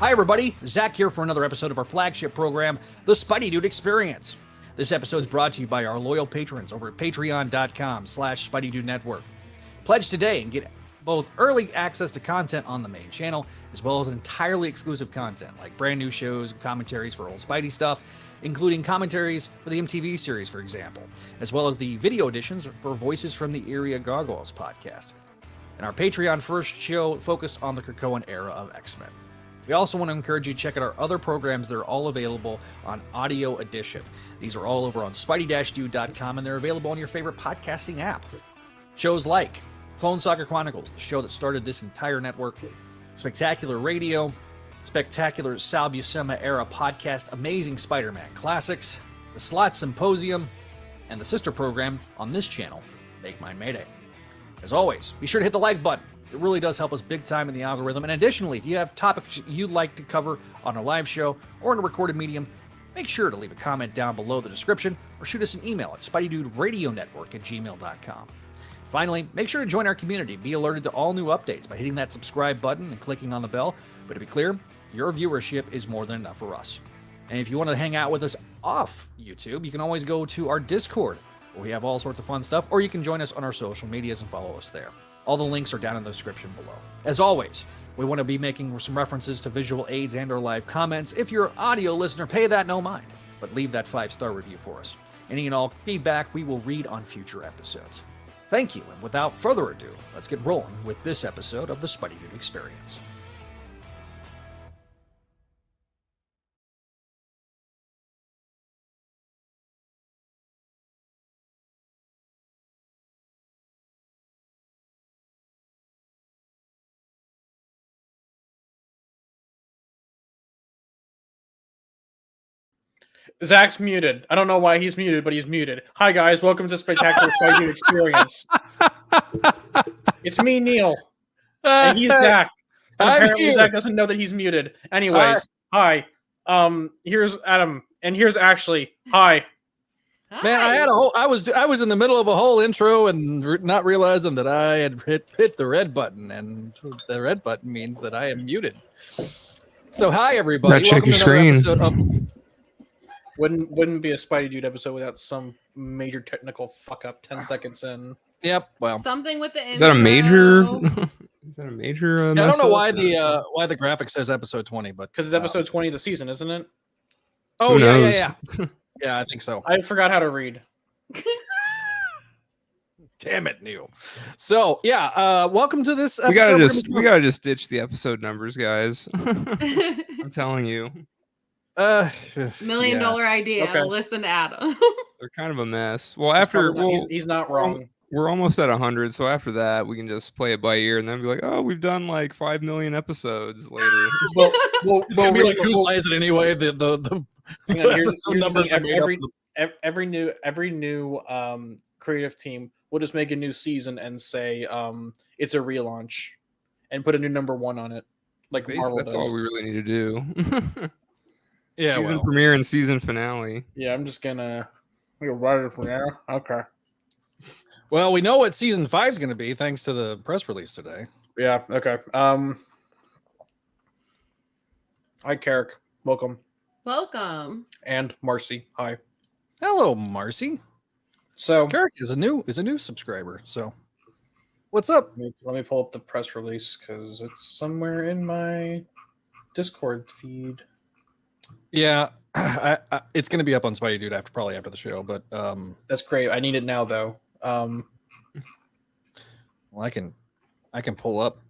Hi everybody, Zach here for another episode of our flagship program, The Spideydude Experience. This episode is brought to you by our loyal patrons over at patreon.com/Spideydude Network. Pledge today and get both early access to content on the main channel, as well as entirely exclusive content like brand new shows and commentaries for old Spidey stuff, including commentaries for the MTV series, for example, as well as the video editions for Voices from the Eyrie Gargoyles Podcast. And our Patreon first show focused on the Krakoan era of X-Men. We also want to encourage you to check out our other programs that are all available on Audio Edition. These are all over on Spideydude.com, and they're available on your favorite podcasting app. Shows like Clone Saga Chronicles, the show that started this entire network, Spectacular Radio, Spectacular Sal Buscema era podcast, Amazing Spider-Man Classics, the Slot Symposium, and the sister program on this channel, Make Mine Mayday. As always, be sure to hit the like button. It really does help us big time in the algorithm. And additionally, if you have topics you'd like to cover on a live show or in a recorded medium, make sure to leave a comment down below the description or shoot us an email at SpideyDudeRadioNetwork@gmail.com. Finally, make sure to join our community. Be alerted to all new updates by hitting that subscribe button and clicking on the bell. But to be clear, your viewership is more than enough for us. And if you want to hang out with us off YouTube, you can always go to our Discord, where we have all sorts of fun stuff, or you can join us on our social medias and follow us there. All the links are down in the description below. As always, we want to be making some references to visual aids and or live comments. If you're an audio listener, pay that no mind, but leave that 5-star review for us. Any and all feedback we will read on future episodes. Thank you, and without further ado, let's get rolling with this episode of the Spideydude Experience. Zach's muted. I don't know why he's muted, but he's muted. Hi, guys. Welcome to Spectacular Spideydude Experience. It's me, Neil. And he's Zach. And apparently, Zach doesn't know that he's muted. Anyways, hi. Here's Adam. And here's Ashley. Hi. Man, I was in the middle of a whole intro and not realizing that I had hit the red button, and the red button means that I am muted. So hi everybody. Check your screen. Wouldn't be a Spideydude episode without some major technical fuck up 10 seconds in. Yep. Well, something with the intro. Is that a major? Is that a major? I don't know why the graphic says episode 20, but because it's episode 20 of the season, isn't it? Oh yeah. Yeah, I think so. I forgot how to read. Damn it, Neil. So yeah, welcome to this episode. We gotta just ditch the episode numbers, guys. I'm telling you. $1 million idea. Okay. Listen, Adam. They're kind of a mess. Well, he's not wrong. We're almost at 100, so after that, we can just play it by ear and then be like, oh, we've done like 5 million episodes later. well, it's gonna be like, who plays it anyway? The here's numbers every new creative team will just make a new season and say it's a relaunch and put a new number 1 on it, like Marvel That's does. all we really need to do. Yeah, season premiere and season finale. Yeah, I'm just gonna write it from there. Okay. Well, we know what season 5 is going to be thanks to the press release today. Yeah. Okay. Hi, Carrick. Welcome. Welcome. And Marcy. Hi. Hello, Marcy. So Carrick is a new subscriber. So, what's up? Let me pull up the press release because it's somewhere in my Discord feed. Yeah, it's going to be up on Spideydude probably after the show, but that's great. I need it now though. Well, I can pull up.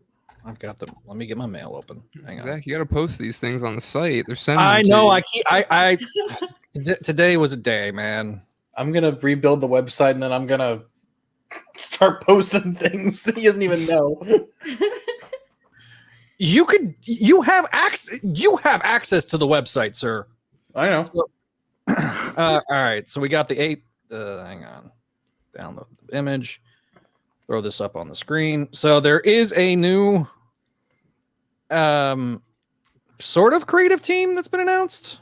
I've got them. Let me get my mail open. Hang on. Zach, you got to post these things on the site. They're sending. I know. Today was a day, man. I'm gonna rebuild the website and then I'm gonna start posting things that he doesn't even know. You have access to the website, sir. I know. So, all right. So we got the 8th. Hang on. Download the image. Throw this up on the screen. So there is a new sort of creative team that's been announced.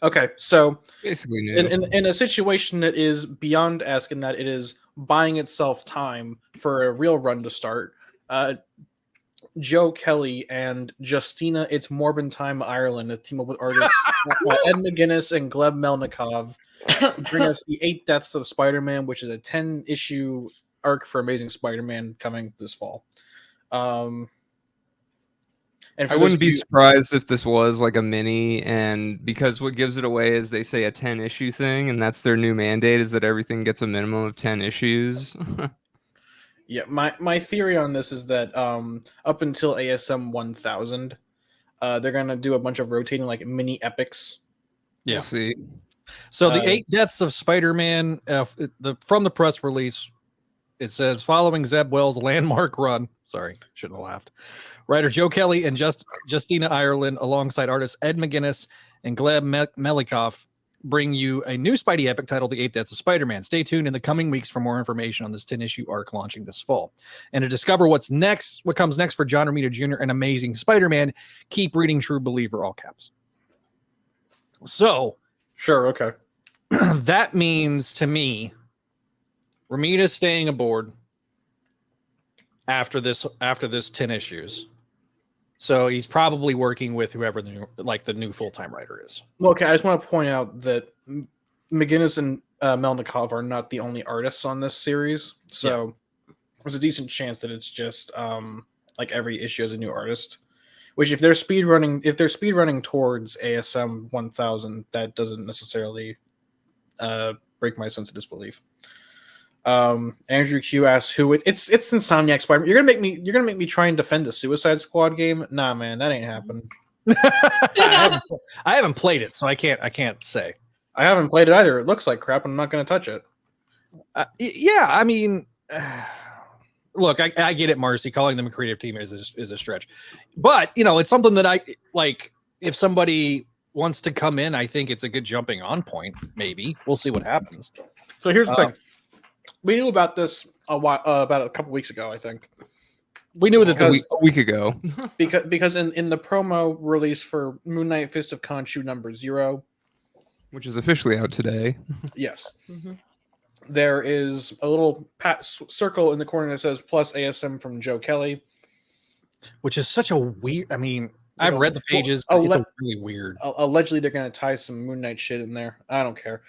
Okay, so basically new. In a situation that is beyond asking that, it is buying itself time for a real run to start. Joe Kelly and Justina It's Morbin Time Ireland, a team up with artists Ed McGuinness and Gleb Melnikov, bring us the 8 Deaths of Spider-Man, which is a 10-issue arc for Amazing Spider-Man coming this fall. And I wouldn't be surprised if this was like a mini, and because what gives it away is they say a 10-issue thing, and that's their new mandate, is that everything gets a minimum of 10 issues. Yeah, my theory on this is that up until ASM 1000, they're gonna do a bunch of rotating like mini epics. Yeah. We'll see. So the 8 Deaths of Spider-Man, from the press release, it says following Zeb Wells' landmark run. Sorry, shouldn't have laughed. Writer Joe Kelly and Justina Ireland, alongside artists Ed McGuinness and Gleb Melnikov, bring you a new Spidey epic titled The 8 Deaths of Spider-Man. Stay tuned in the coming weeks for more information on this 10-issue arc launching this fall. And to discover what comes next for John Romita Jr. and Amazing Spider-Man, keep reading True Believer, all caps. So, sure, okay. That means to me, Romita's staying aboard after this 10 issues. So he's probably working with whoever the new full-time writer is. Well, okay, I just want to point out that McGuinness and Melnikov are not the only artists on this series. So there's a decent chance that it's just like every issue has a new artist. Which if they're speedrunning towards ASM 1000, that doesn't necessarily break my sense of disbelief. Andrew Q asks who it's Insomniac Spider-Man. You're gonna make me try and defend the Suicide Squad game? Nah, man, that ain't happening. I haven't played it, so I can't say. I haven't played it either. It looks like crap, and I'm not gonna touch it. Yeah, I mean, look, I get it, Marcy. Calling them a creative team is a stretch, but it's something that I like. If somebody wants to come in, I think it's a good jumping on point. Maybe we'll see what happens. So here's the thing. We knew about this about a couple weeks ago, I think. We knew that a week ago. because in the promo release for Moon Knight Fist of Khonshu number 0, which is officially out today. Yes. Mm-hmm. There is a little circle in the corner that says plus ASM from Joe Kelly. Which is such a weird... I mean, I've read the pages, but it's really weird. Allegedly, they're going to tie some Moon Knight shit in there. I don't care.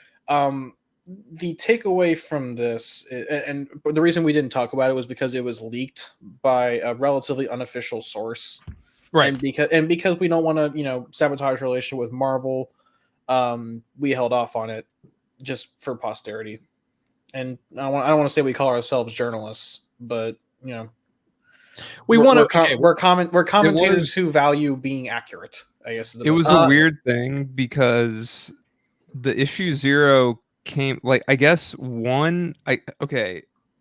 The takeaway from this, and the reason we didn't talk about it was because it was leaked by a relatively unofficial source, right? And because we don't want to, sabotage our relationship with Marvel, we held off on it just for posterity. And I don't want to say we call ourselves journalists, but we're commentators who value being accurate. I guess it was a weird thing because the issue 0 came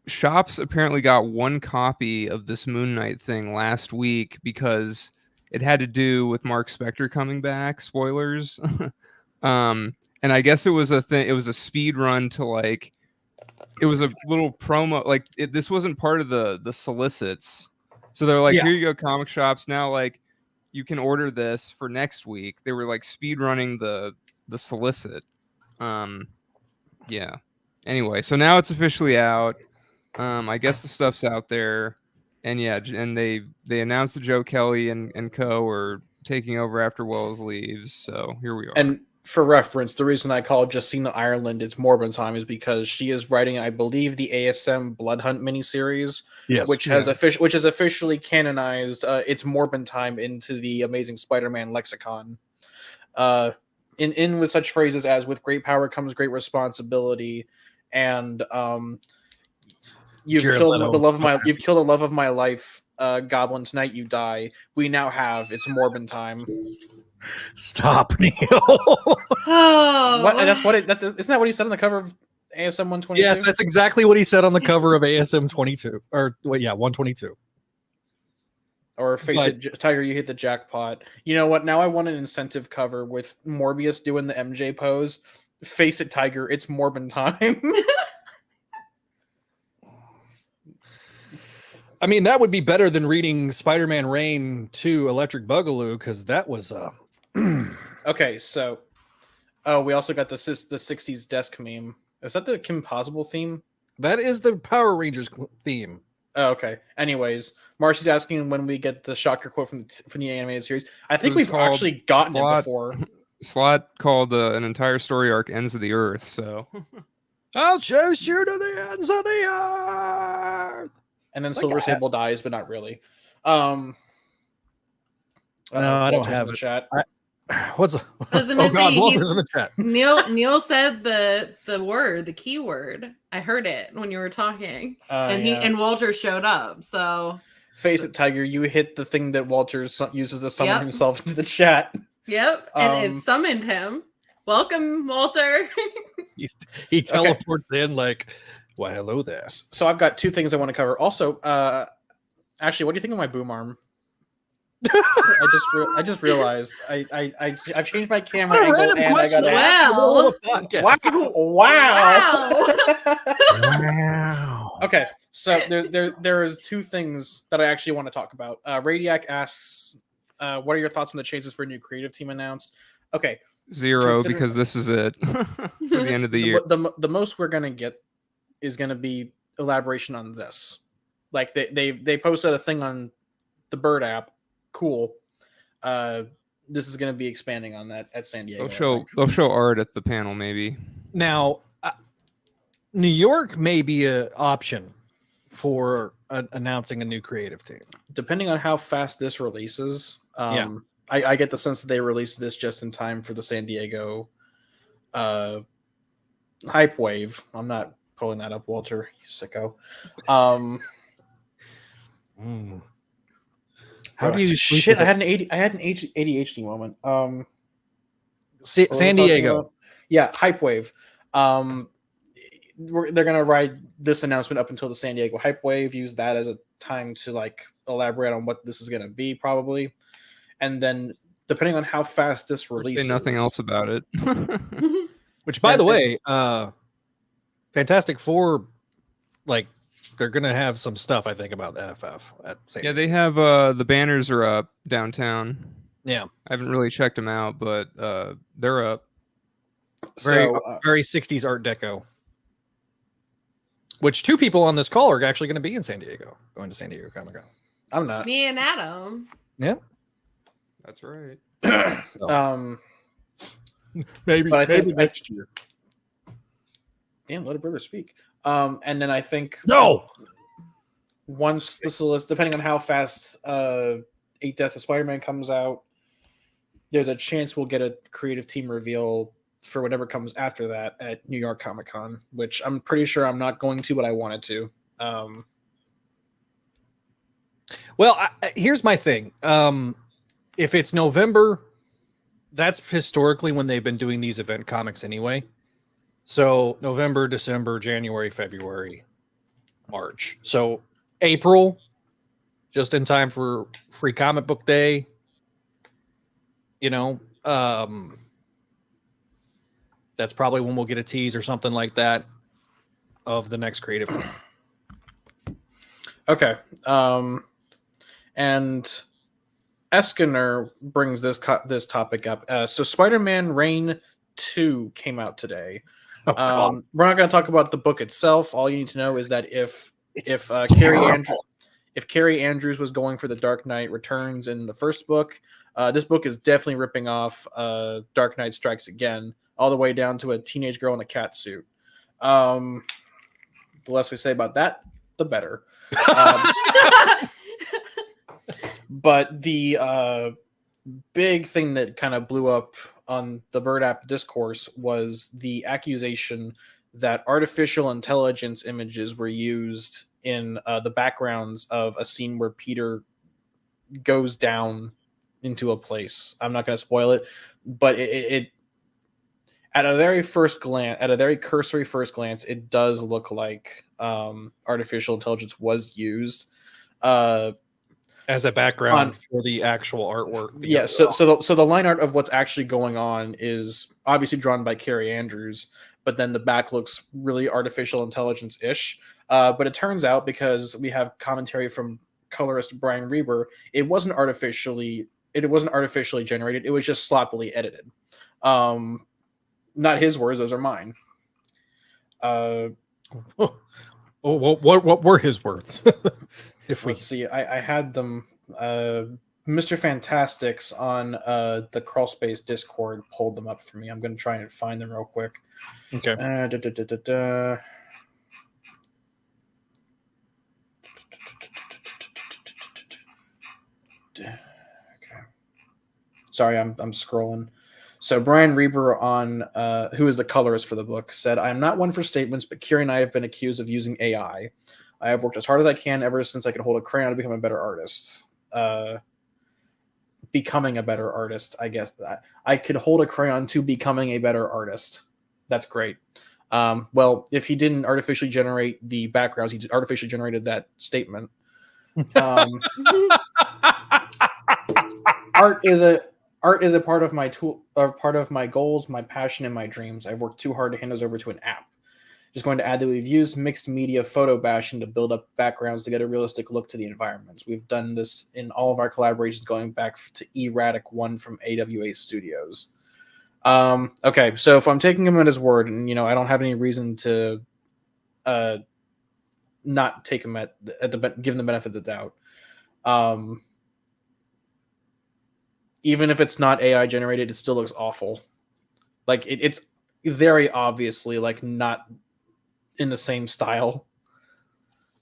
Shops apparently got one copy of this Moon Knight thing last week because it had to do with Mark Spector coming back. Spoilers. And I guess it was a thing. It was a speed run to it was a little promo. This wasn't part of the solicits. So they're like, here you go, comic shops. Now you can order this for next week. They were speed running the solicit. Yeah. Anyway, so now it's officially out. I guess the stuff's out there, and they announced that Joe Kelly and co are taking over after Wells leaves. So here we are. And for reference, the reason I call Justina Ireland It's Morbin Time is because she is writing, I believe, the ASM Blood Hunt miniseries, which has officially canonized It's Morbin Time into the Amazing Spider-Man lexicon. In with such phrases as "with great power comes great responsibility," and you've killed the love of my life, Goblin, tonight you die. We now have It's Morbin Time. Stop, Neil. What? Isn't that what he said on the cover of ASM 122? Yes, that's exactly what he said on the cover of ASM 22. 122. Or Tiger, you hit the jackpot. You know what? Now I want an incentive cover with Morbius doing the MJ pose. Face it, Tiger. It's Morbin Time. I mean, that would be better than reading Spider-Man Reign 2 Electric Boogaloo, because that was Okay, so we also got the 60s desk meme. Is that the Kim Possible theme? That is the Power Rangers theme. Oh, okay. Anyways, Marcy's asking when we get the Shocker quote from the animated series. I think we've actually gotten it before. Slot called an entire story arc "Ends of the Earth," so I'll chase you to the ends of the earth. And then Silver Sable dies, but not really. No, I don't have the it. Chat. What's Walter's in the chat. Neil said the keyword. I heard it when you were talking, and Walter showed up. So face it, Tiger. You hit the thing that Walter uses to summon himself into the chat. Yep, and it summoned him. Welcome, Walter. he teleports in like, well, hello there. So I've got two things I want to cover. Also, actually, what do you think of my boom arm? I just realized I've changed my camera angle and I got wow. Okay, so there is two things that I actually want to talk about. Radiac asks, what are your thoughts on the changes for a new creative team announced? Okay, 0 because this is it for the end of the year. The most we're gonna get is gonna be elaboration on this. Like they posted a thing on the Bird app. Cool. This is going to be expanding on that at San Diego. They'll show art at the panel, maybe. Now, New York may be an option for announcing a new creative team, depending on how fast this releases. I get the sense that they released this just in time for the San Diego hype wave. I'm not pulling that up, Walter. You sicko. How do you shit? I had an ADHD moment. San Diego, hype wave. They're gonna ride this announcement up until the San Diego hype wave. Use that as a time to like elaborate on what this is gonna be, probably, and then depending on how fast this releases, say nothing else about it. Which, by the way, Fantastic Four, like. They're gonna have some stuff, I think, about the FF at San Diego. They have the banners are up downtown. Yeah, I haven't really checked them out, but they're up. Very 60s Art Deco. Which two people on this call are actually going to be in San Diego, going to San Diego Comic-Con. I'm not. Me and Adam. Yeah, that's right. Maybe next year. Damn, let a brother speak. And then I think once this list, depending on how fast 8 Deaths of Spider-Man comes out, there's a chance we'll get a creative team reveal for whatever comes after that at New York Comic Con, which I'm pretty sure I'm not going to, but I wanted to. Well, here's my thing. If it's November, that's historically when they've been doing these event comics anyway. So November, December, January, February, March. So April, just in time for Free Comic Book Day. You know, that's probably when we'll get a tease or something like that of the next creative team. Okay. And Eskiner brings this topic up. So Spider-Man Reign 2 came out today. We're not going to talk about the book itself. All you need to know is that if Carrie Andrews was going for the Dark Knight Returns in the first book, this book is definitely ripping off Dark Knight Strikes Again, all the way down to a teenage girl in a cat suit. The less we say about that, the better. But the big thing that kind of blew up on the Bird app discourse was the accusation that artificial intelligence images were used in the backgrounds of a scene where Peter goes down into a place. I'm not going to spoil it, but it at a very cursory first glance, it does look like artificial intelligence was used as a background for the actual artwork. Yeah, so the line art of what's actually going on is obviously drawn by Carrie Andrews, but then the back looks really artificial intelligence-ish. But it turns out, because we have commentary from colorist Brian Reber, it wasn't artificially generated. It was just sloppily edited. Not his words; those are mine. Oh, what were his words? Let's see. I had them. Mr. Fantastics on the Crawlspace Discord pulled them up for me. I'm going to try and find them real quick. Okay. Okay. Sorry, I'm scrolling. So Brian Reber, on who is the colorist for the book, said, "I am not one for statements, but Kiri and I have been accused of using AI. I have worked as hard as I can ever since I could hold a crayon to become a better artist." Becoming a better artist, I guess. I could hold a crayon to becoming a better artist. That's great. Well, if he didn't artificially generate the backgrounds, he artificially generated that statement. Art is a part of my tool, or part of my goals, my passion, and my dreams. I've worked too hard to hand those over to an app. Just going to add that we've used mixed media photo bashing to build up backgrounds to get a realistic look to the environments. We've done this in all of our collaborations going back to Erratic 1 from AWA Studios. Okay, so if I'm taking him at his word, and I don't have any reason to not take him at give him the benefit of the doubt. Even if it's not AI generated, it still looks awful. Like it's very obviously like not in the same style.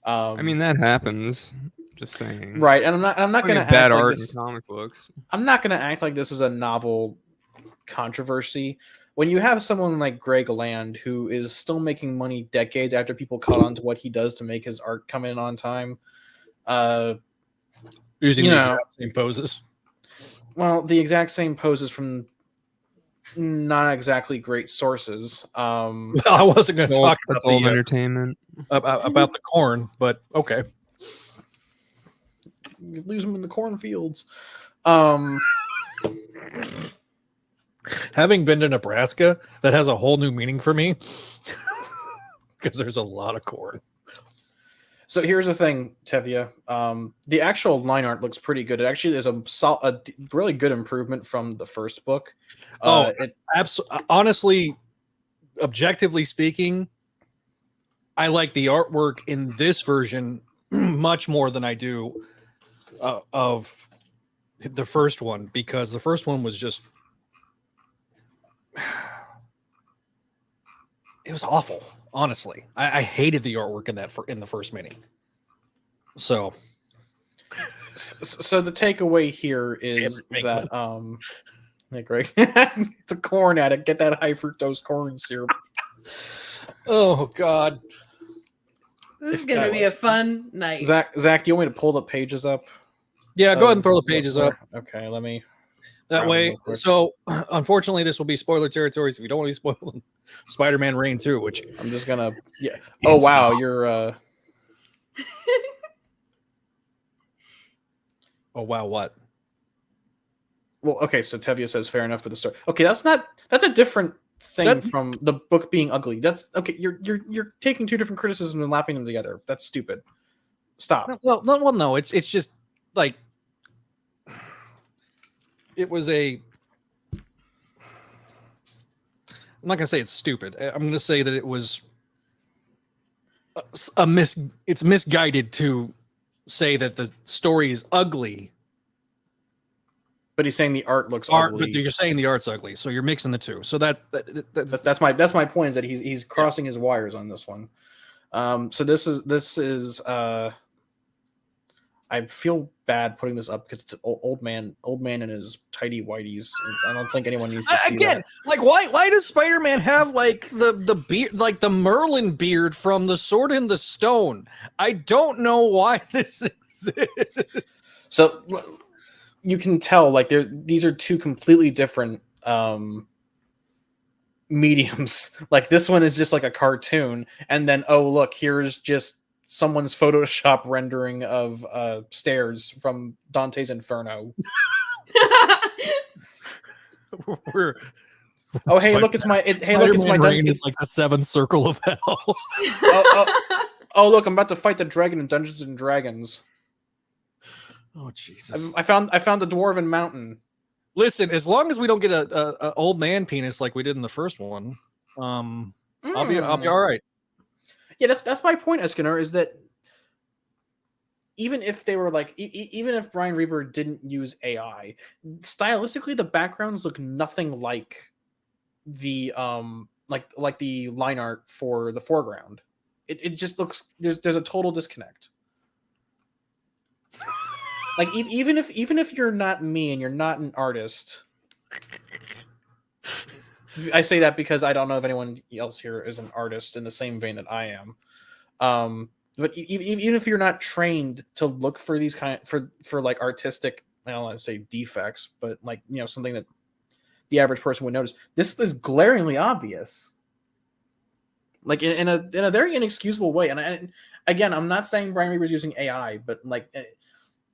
I mean, that happens. Just saying. Right, and I'm not going to bad act art like this, in comic books. I'm not going to act like this is a novel controversy. When you have someone like Greg Land, who is still making money decades after people caught on to what he does to make his art come in on time, using the exact same poses. Well, the exact same poses from not exactly great sources. Well, I wasn't going to talk about the entertainment about the corn, but okay. You lose them in the cornfields. Having been to Nebraska, that has a whole new meaning for me because there's a lot of corn. So here's the thing, Tevye. The actual line art looks pretty good. It actually is a really good improvement from the first book. Honestly, objectively speaking, I like the artwork in this version much more than I do of the first one, because the first one was just it was awful. Honestly, I hated the artwork in the first mini. So the takeaway here is that hey, Greg, it's a corn addict. Get that high fructose corn syrup. Oh God, this is gonna be a fun night. Zach, do you want me to pull the pages up? Yeah, go ahead and throw the pages up. Okay, let me. That way, so unfortunately, this will be spoiler territory. So if you don't want to be spoiled, Spider-Man Reign 2, which I'm just gonna. Yeah. Oh wow, you're. Oh wow, what? Well, okay. So Tevye says fair enough for the story. Okay, that's a different thing from the book being ugly. That's okay. You're taking two different criticisms and lapping them together. That's stupid. Stop. Well, no. It's just like. It was I'm not gonna say it's stupid. I'm gonna say that it was it's misguided to say that the story is ugly. But he's saying the art looks ugly. But you're saying the art's ugly, so you're mixing the two. So that's my point, is that he's crossing his wires on this one. So this is I feel bad putting this up because it's an old man in his tidy whities. I don't think anyone needs to see that. Like why does Spider-Man have like the beard, like the Merlin beard from The Sword in the Stone? I don't know why this exists. So you can tell like these are two completely different mediums. Like this one is just like a cartoon, and then oh look, here's just someone's Photoshop rendering of stairs from Dante's Inferno. Hey, look, it's my Reign is like the seventh circle of hell. Oh, look, I'm about to fight the dragon in Dungeons and Dragons. Oh Jesus! I found the Dwarven Mountain. Listen, as long as we don't get a old man penis like we did in the first one, I'll be all right. Yeah, that's my point, Eskener, is that even if they were like, even if Brian Reber didn't use AI, stylistically the backgrounds look nothing like the like the line art for the foreground. It just looks there's a total disconnect. Like even if you're not me and you're not an artist, I say that because I don't know if anyone else here is an artist in the same vein that I am. But even if you're not trained to look for these for like artistic, I don't want to say defects, but like, you know, something that the average person would notice, this is glaringly obvious. Like in a very inexcusable way. And again, I'm not saying Brian Reber's using AI, but like,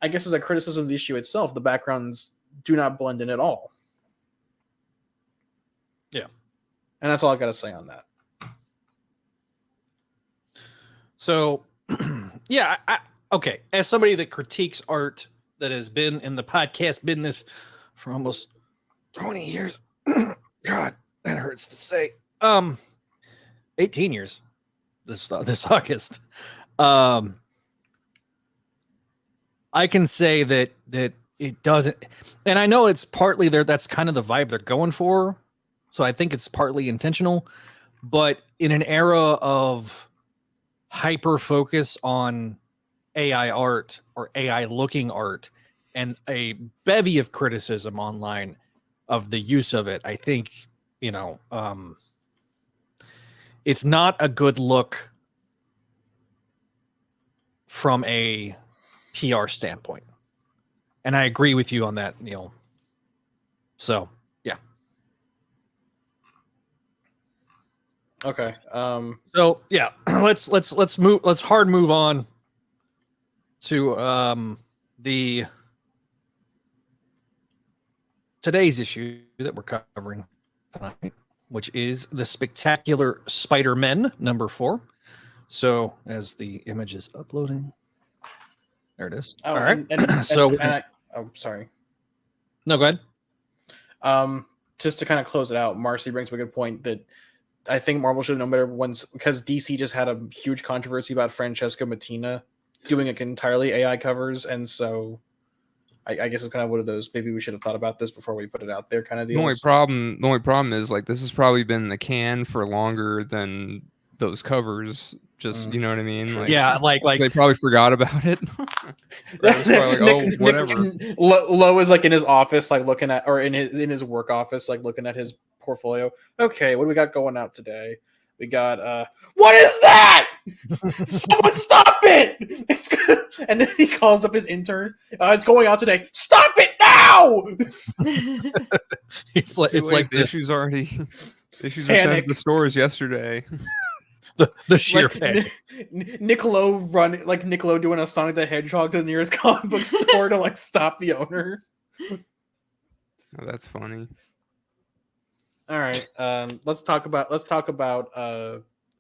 I guess as a criticism of the issue itself, the backgrounds do not blend in at all. Yeah. And that's all I've got to say on that. So, yeah, okay. As somebody that critiques art that has been in the podcast business for almost 20 years, God, that hurts to say. 18 years this August. I can say that it doesn't, and I know it's partly there. That's kind of the vibe they're going for. So I think it's partly intentional, but in an era of hyper focus on AI art or AI looking art and a bevy of criticism online of the use of it, I think, you know, it's not a good look from a PR standpoint. And I agree with you on that, Neil. So, yeah. Okay. So, yeah, let's move on to the today's issue that we're covering tonight, which is the Spectacular Spider-Men #4. So, as the image is uploading, there it is. Oh, all right. Sorry. No, go ahead. Just to kind of close it out, Marcy brings up a good point that I think Marvel should have known better once, because DC just had a huge controversy about Francesca Mattina doing entirely AI covers, and so I guess it's kind of one of those, maybe we should have thought about this before we put it out there kind of deals. The only problem is, like, this has probably been in the can for longer than those covers. Just, you know what I mean? Like, yeah, like they probably forgot about it. Like, whatever. Lo is like in his office, like looking at, or in his work office, like looking at his portfolio. Okay, what do we got going out today? We got what is that? Someone stop it! It's good. And then he calls up his intern. It's going out today. Stop it now! It's like the issues were sent to the stores yesterday. The sheer like, panic. Niccolo doing a Sonic the Hedgehog to the nearest comic book store to like stop the owner. Oh, that's funny. All right, let's talk about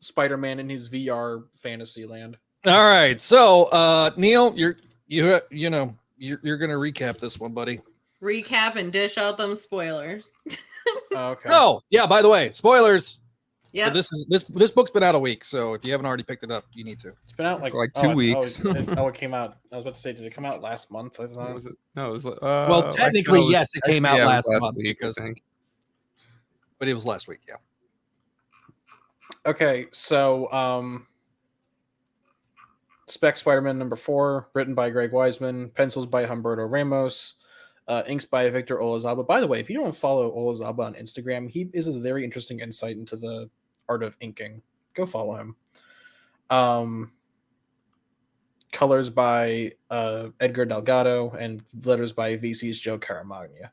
Spider-Man in his VR fantasy land. All right, so Neil, you're gonna recap this one, buddy. Recap and dish out them spoilers. Okay. Oh yeah, by the way, spoilers. Yeah. So this book's been out a week, so if you haven't already picked it up, you need to. It's been out like 2 weeks. It came out. I was about to say, did it come out last month? Was it? No, it was. Well, technically, yes, it came out last month week, because, I think. But it was last week, yeah. Okay, so Spec Spider-Man #4, written by Greg Weisman, pencils by Humberto Ramos, inks by Victor Olazaba. By the way, if you don't follow Olazaba on Instagram, he is a very interesting insight into the art of inking. Go follow him. Colors by Edgar Delgado, and letters by VC's Joe Caramagna.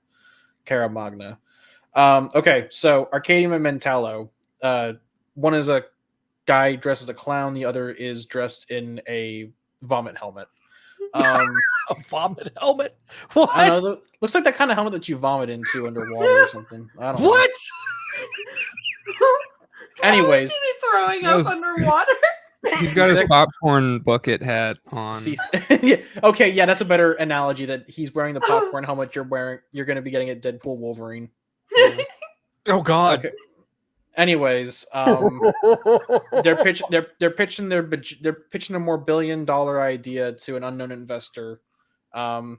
Okay, so Arcadium and Mentallo. One is a guy dressed as a clown. The other is dressed in a vomit helmet. A vomit helmet? What? I don't know, looks like that kind of helmet that you vomit into underwater or something. I don't know. What? Anyways, Why would you be throwing up underwater? He's got his popcorn bucket hat on. Yeah, okay, yeah, that's a better analogy. That he's wearing the popcorn helmet you're wearing. You're going to be getting a Deadpool Wolverine. Oh God. Okay. Anyways, they're pitching a more $1 billion idea to an unknown investor, and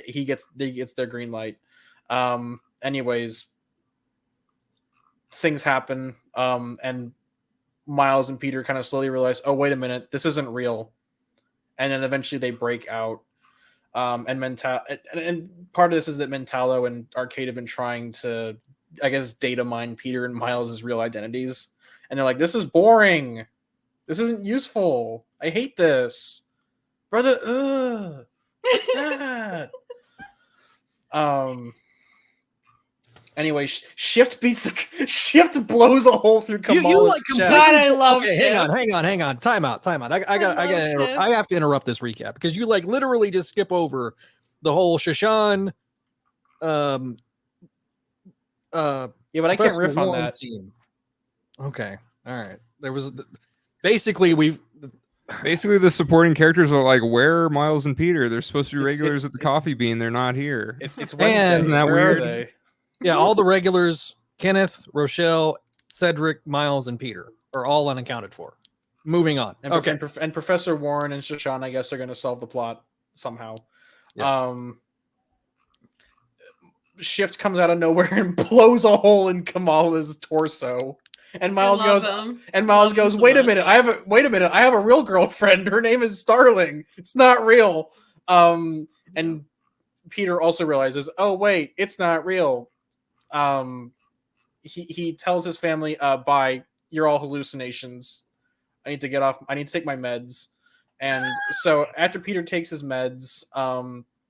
he gets their green light. Anyways, things happen, and Miles and Peter kind of slowly realize, oh, wait a minute, this isn't real. And then eventually they break out. And part of this is that Mentallo and Arcade have been trying to, I guess, data mine Peter and Miles' real identities. And they're like, this is boring. This isn't useful. I hate this. Brother, what's that? Anyway, Shift blows a hole through Kamala's chest. God, I love Shift. Hang on. Time out. I have to interrupt this recap because you like literally just skip over the whole Shashan. Yeah, but I can't riff on that scene. Okay, all right. There was basically the supporting characters are like, where are Miles and Peter? They're supposed to be regulars at the Coffee Bean. They're not here. It's Wednesday. Isn't that Where weird? are they? Yeah, all the regulars, Kenneth, Rochelle, Cedric, Miles, and Peter are all unaccounted for. Moving on. And Professor Warren and Shashan, I guess, are going to solve the plot somehow. Yeah. Shift comes out of nowhere and blows a hole in Kamala's torso. And Miles goes, wait a minute, I have a real girlfriend. Her name is Starling. It's not real. And Peter also realizes, oh wait, it's not real. He tells his family, bye, you're all hallucinations. I need to get off. I need to take my meds. And so after Peter takes his meds,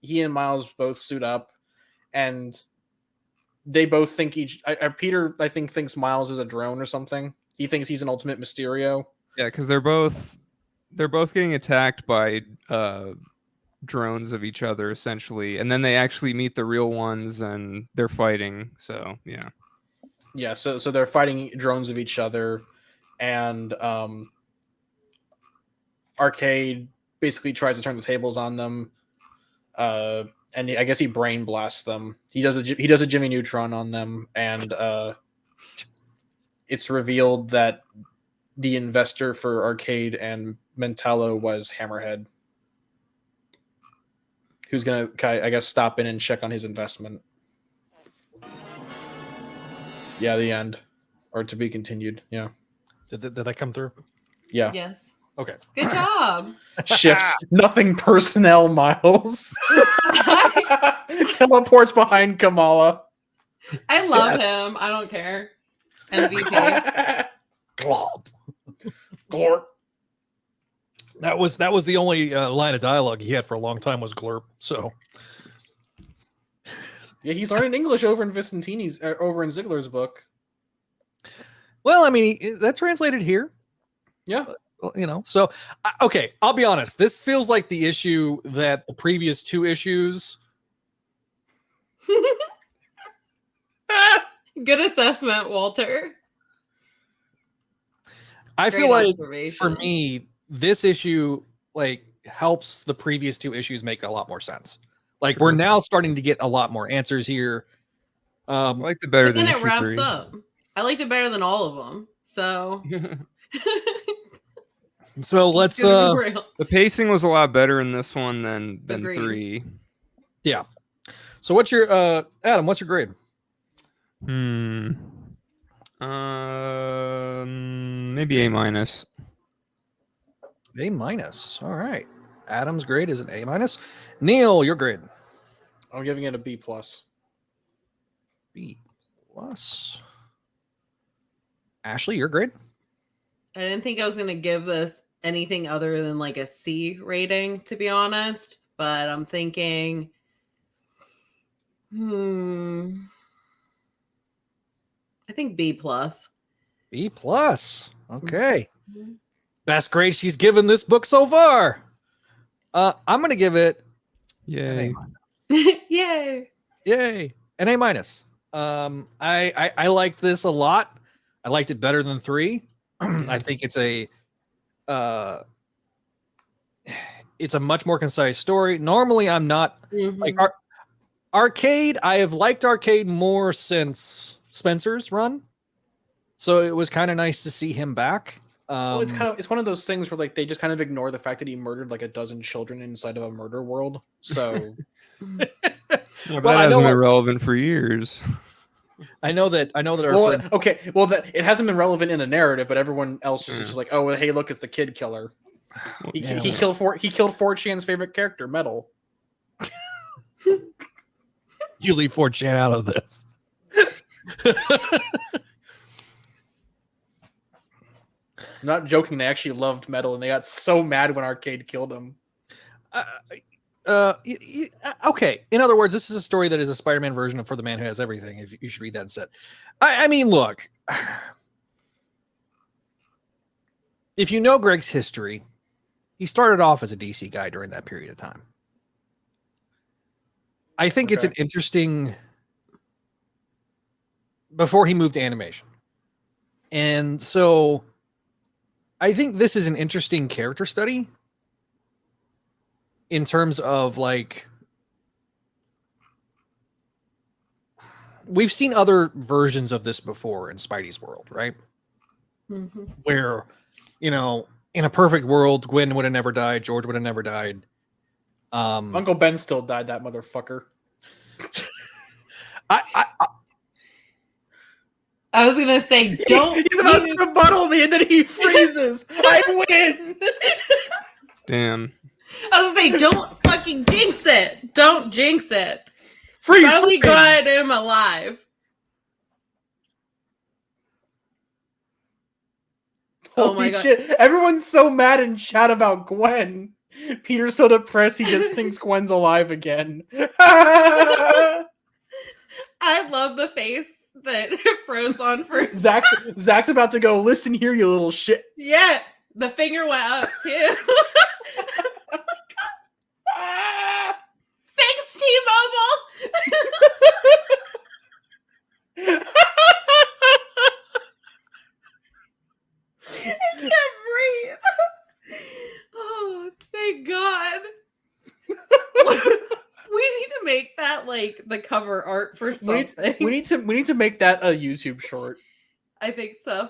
he and Miles both suit up, and they both think Peter, I think, thinks Miles is a drone or something. He thinks he's an Ultimate Mysterio. Yeah, because they're both getting attacked by drones of each other essentially, and then they actually meet the real ones and they're fighting. So so they're fighting drones of each other, and Arcade basically tries to turn the tables on them, and I guess he brain blasts them. He does a Jimmy Neutron on them, and it's revealed that the investor for Arcade and Mentallo was Hammerhead, who's going to, I guess, stop in and check on his investment. Yeah, the end. Or to be continued, yeah. Did that come through? Yeah. Yes. Okay. Good job. Shifts. Nothing personnel, Miles. Teleports behind Kamala. I love him. I don't care. MVP. Glop. Glorp. That was the only line of dialogue he had for a long time was glurp. So yeah, he's learning English over in Vicentini's, over in Ziegler's book. Well, I mean, that translated here. Yeah. So okay, I'll be honest. This feels like the issue that the previous two issues. Good assessment, Walter. I feel like for me, this issue like helps the previous two issues make a lot more sense. Like we're now starting to get a lot more answers here. I liked it better than it wraps 3. up. I liked it better than all of them. So so let's the pacing was a lot better in this one than Agreed. 3. Yeah. So what's your Adam, what's your grade? Maybe A-. A-. All right. Adam's grade is an A-. Neil, your grade? I'm giving it a B+. B+. Ashley, your grade? I didn't think I was going to give this anything other than like a C rating, to be honest. But I'm thinking, I think B+. B+. Okay. Best grade she's given this book so far. I'm going to give it Yay. Yay. An A-. I liked this a lot. I liked it better than 3. I think it's a much more concise story. Normally I'm not like Arcade. I have liked Arcade more since Spencer's run. So it was kind of nice to see him back. Well, it's one of those things where like they just kind of ignore the fact that he murdered like a dozen children inside of a murder world. So that hasn't been relevant for years. I know that. It hasn't been relevant in the narrative, but everyone else is just like, oh, well, hey, look, it's the kid killer. He killed 4chan's favorite character, Metal. You leave 4chan out of this. I'm not joking. They actually loved Metal, and they got so mad when Arcade killed him. Okay. In other words, this is a story that is a Spider-Man version of For the Man Who Has Everything. If you should read that instead. I mean, look. If you know Greg's history, he started off as a DC guy during that period of time. I think it's an interesting... Before he moved to animation. And so... I think this is an interesting character study in terms of like we've seen other versions of this before in Spidey's world, right? Mm-hmm. Where, you know, in a perfect world, Gwen would have never died, George would have never died. Uncle Ben still died, that motherfucker. I was gonna say, don't. He's about to rebuttal me, and then he freezes. I win. Damn. I was gonna say, don't fucking jinx it. Don't jinx it. Freeze. Probably got him alive. Holy shit! Everyone's so mad in chat about Gwen. Peter's so depressed he just thinks Gwen's alive again. I love the face that froze on first. Zach's about to go, listen here, you little shit. Yeah, the finger went up too. Thanks, T-Mobile. I can't breathe. Oh, thank God. We need to make that like the cover art for something. We need to make that a YouTube short. I think so.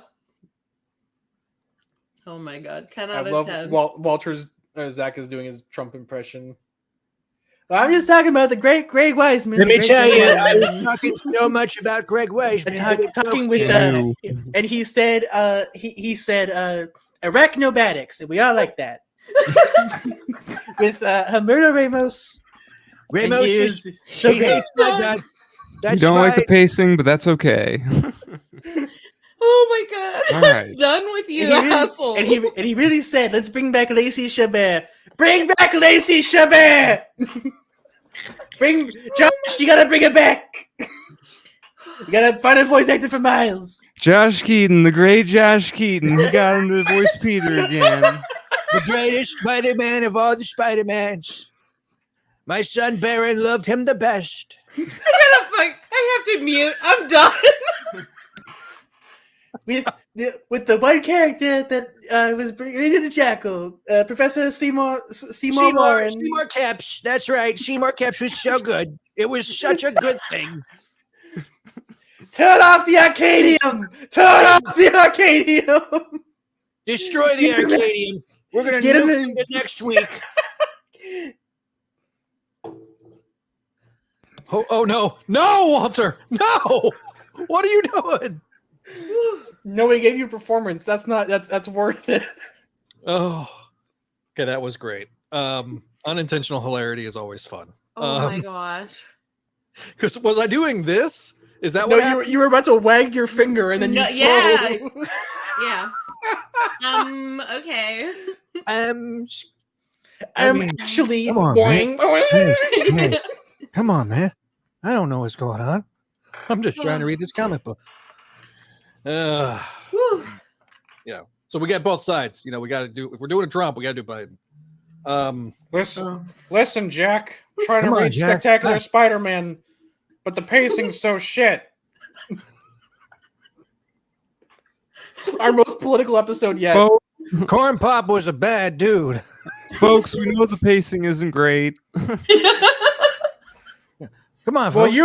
Oh my God, 10 out of 10. Walter's Zach is doing his Trump impression. I'm just talking about the great Greg Weisman. Let me tell you, I was talking so much about Greg Weisman. Talking with and he said arachnobatics, and we all like that. With Humberto Ramos. Ramos is so great. You don't like the pacing, but that's okay. Oh my God! All right. Done with you, asshole. And he really said, "Let's bring back Lacey Chabert. Bring back Lacey Chabert. Bring Josh. You gotta bring it back. You gotta find a voice actor for Miles. Josh Keaton, the great Josh Keaton. He got him to voice Peter again. The greatest Spider-Man of all the Spider-Mans. My son Baron loved him the best. I have to mute. I'm done. With the one character that was into the Jackal, Professor Seymour Warren. Seymour Caps. That's right. Seymour Caps was so good. It was such a good thing. Turn off the Arcadium. Turn off the Arcadium. Destroy the Arcadium. We're gonna get him it next week. Oh no, Walter, no! What are you doing? No, he gave you performance. That's worth it. Oh, okay, that was great. Unintentional hilarity is always fun. Oh my gosh! Because was I doing this? Is that no? What you were about to wag your finger and then you yeah. Okay. I'm actually boing. Hey, come on, man. I don't know what's going on. I'm just trying to read this comic book. Yeah. So we got both sides. You know, we got to do. If we're doing a Trump, we got to do Biden. Listen, Jack. I'm trying to read Spectacular Spider-Man, but the pacing's so shit. Our most political episode yet. Corn Pop was a bad dude. Folks, we know the pacing isn't great. Come on, folks.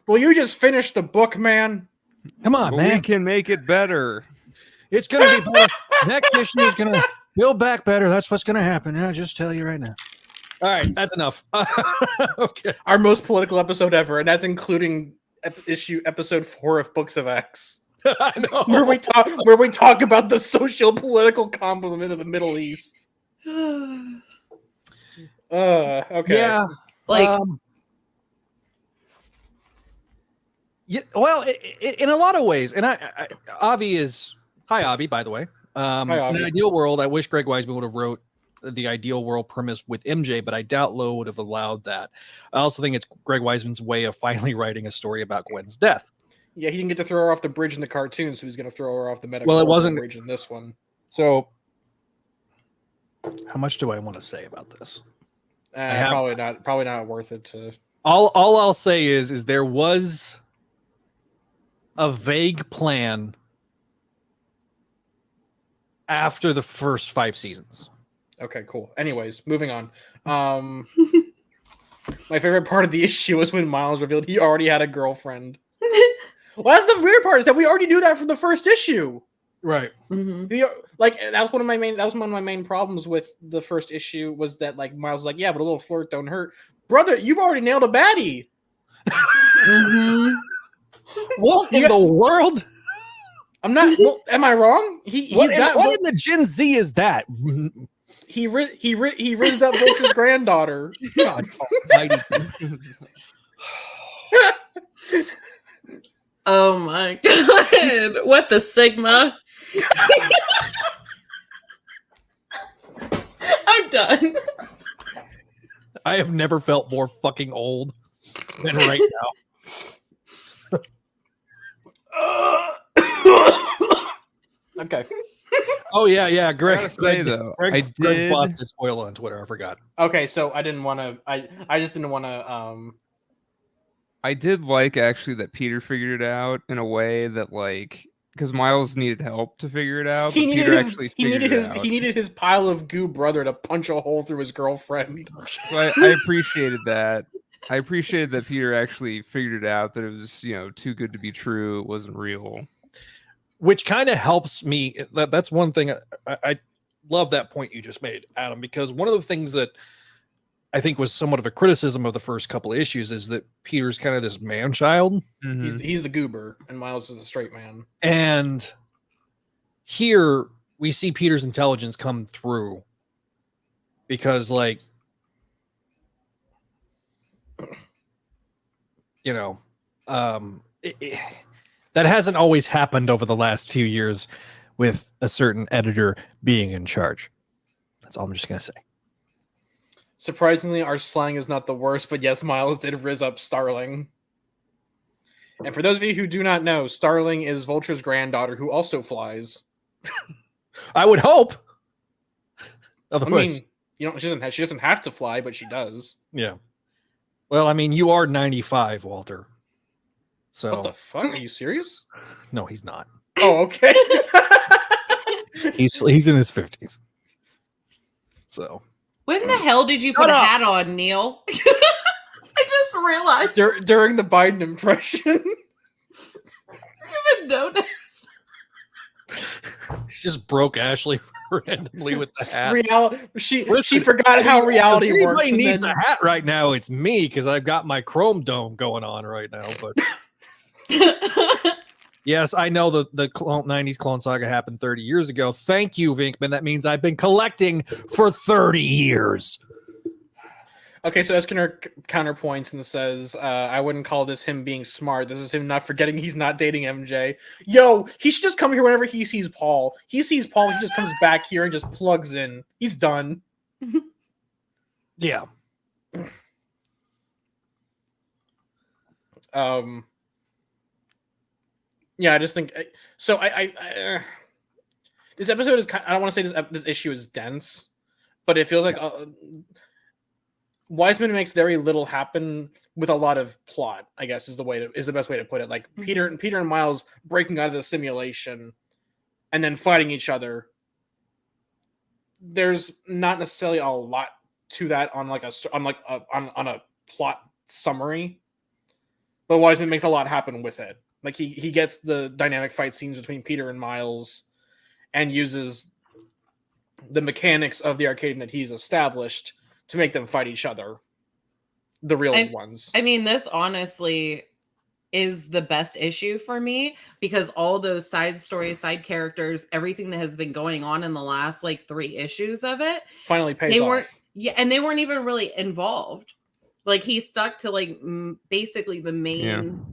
Will you just finish the book, man? Come on, But man. we can make it better. It's going to be better. Next issue is going to build back better. That's what's going to happen. I'll just tell you right now. All right, that's enough. Okay. Our most political episode ever, and that's including episode 4 of Books of X. I know. Where we talk about the social political complement of the Middle East. Okay. Yeah. Like, yeah, well, in a lot of ways, and Avi is hi, Avi. By the way, Hi, Avi. in an ideal world, I wish Greg Weisman would have wrote the ideal world premise with MJ, but I doubt Lowe would have allowed that. I also think it's Greg Weisman's way of finally writing a story about Gwen's death. Yeah, he didn't get to throw her off the bridge in the cartoon, so he's going to throw her off the medical bridge in this one. So, how much do I want to say about this? Probably not worth it to. All I'll say is there was a vague plan after the first 5 seasons. Okay, cool. Anyways, moving on. My favorite part of the issue was when Miles revealed he already had a girlfriend. Well, that's the weird part, is that we already knew that from the first issue. Right. mm-hmm. That was one of my main problems with the first issue, was that like Miles was like, yeah, but a little flirt don't hurt. Brother, you've already nailed a baddie. Mm-hmm. What in the world? I'm not. Well, am I wrong? What in the Gen Z is that? He rizzed up Vulture's granddaughter. God almighty. Oh my god! What the Sigma? I'm done. I have never felt more fucking old than right now. Okay. Oh yeah. Greg Greg's boss did spoil on Twitter. I forgot. Okay, so I didn't want to. I just didn't want to. I did like actually that Peter figured it out in a way that, like, because Miles needed help to figure it out. He needed his pile of goo brother to punch a hole through his girlfriend. So I appreciated that. I appreciated that Peter actually figured it out, that it was, too good to be true. It wasn't real. Which kind of helps me. That's one thing. I love that point you just made, Adam, because one of the things that I think was somewhat of a criticism of the first couple of issues is that Peter's kind of this man-child. Mm-hmm. He's the goober, and Miles is the straight man. And here we see Peter's intelligence come through, because, like, that hasn't always happened over the last few years with a certain editor being in charge. That's all I'm just going to say. Surprisingly, our slang is not the worst, but yes, Miles did rizz up Starling. And for those of you who do not know, Starling is Vulture's granddaughter, who also flies. I would hope. Otherwise, she doesn't have to fly, but she does. Yeah. Well, I mean, you are 95, Walter. So what the fuck? Are you serious? No, he's not. Oh, okay. He's in his 50s. So. When the hell did you put a hat on, Neil? I just realized. During the Biden impression. I even noticed. She just broke Ashley randomly with the hat. She forgot how reality works. If anybody needs a hat right now, it's me, because I've got my Chrome Dome going on right now. But yes, I know the 90s Clone Saga happened 30 years ago. Thank you, Vinkman. That means I've been collecting for 30 years. Okay, so Eskinder counterpoints and says, I wouldn't call this him being smart. This is him not forgetting he's not dating MJ. Yo, he should just come here whenever he sees Paul. He sees Paul, he just comes back here and just plugs in. He's done. Yeah. Yeah, I just think so. This episode is I don't want to say this issue is dense, but it feels like Weisman makes very little happen with a lot of plot, I guess is the best way to put it. Like Peter and Miles breaking out of the simulation and then fighting each other. There's not necessarily a lot to that on a plot summary, but Weisman makes a lot happen with it. Like he gets the dynamic fight scenes between Peter and Miles, and uses the mechanics of the Arcadian that he's established to make them fight each other. The real ones. I mean, this honestly is the best issue for me, because all those side stories, side characters, everything that has been going on in the last like 3 issues of it finally pays off. And they weren't even really involved. Like he stuck to like basically the main,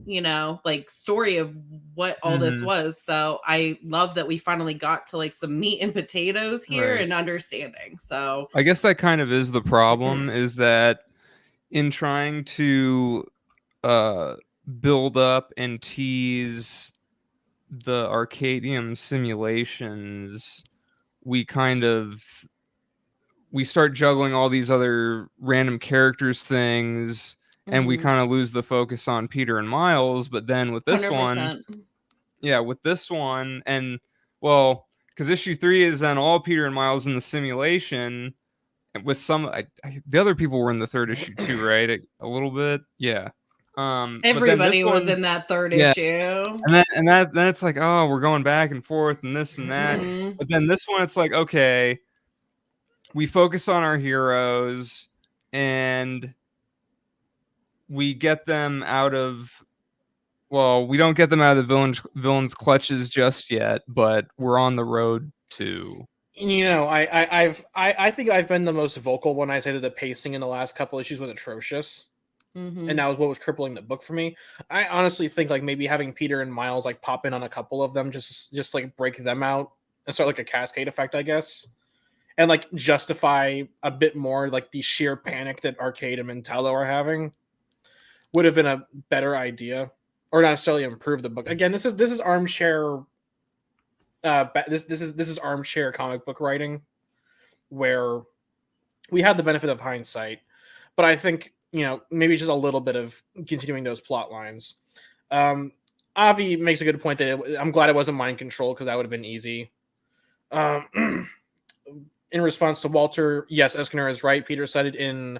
like story of what all this was. So I love that we finally got to like some meat and potatoes here and understanding. So I guess that kind of is the problem, is that in trying to build up and tease the Arcadium simulations, we start juggling all these other random characters things, and we kind of lose the focus on Peter and Miles. But then with this 100%. With this one, and well, because issue 3 is then all Peter and Miles in the simulation, with some the other people were in the 3rd issue too, right? A little bit, yeah. Everybody was in that 3rd issue, and then it's like, oh, we're going back and forth and this and that. But then this one, it's like, okay, we focus on our heroes and we get them out of. Well, we don't get them out of the villain's clutches just yet, but we're on the road to. I think I've been the most vocal when I say that the pacing in the last couple issues was atrocious. And that was what was crippling the book for me. I honestly think like maybe having Peter and Miles like pop in on a couple of them, just like break them out and start like a cascade effect, I guess, and like justify a bit more like the sheer panic that Arcadium and Tello are having would have been a better idea, or not necessarily improve the book. Again, this is armchair. This is armchair comic book writing, where we had the benefit of hindsight, but I think. Maybe just a little bit of continuing those plot lines. Avi makes a good point that I'm glad it wasn't mind control, because that would have been easy. In response to Walter, yes, Eskiner is right. Peter said it in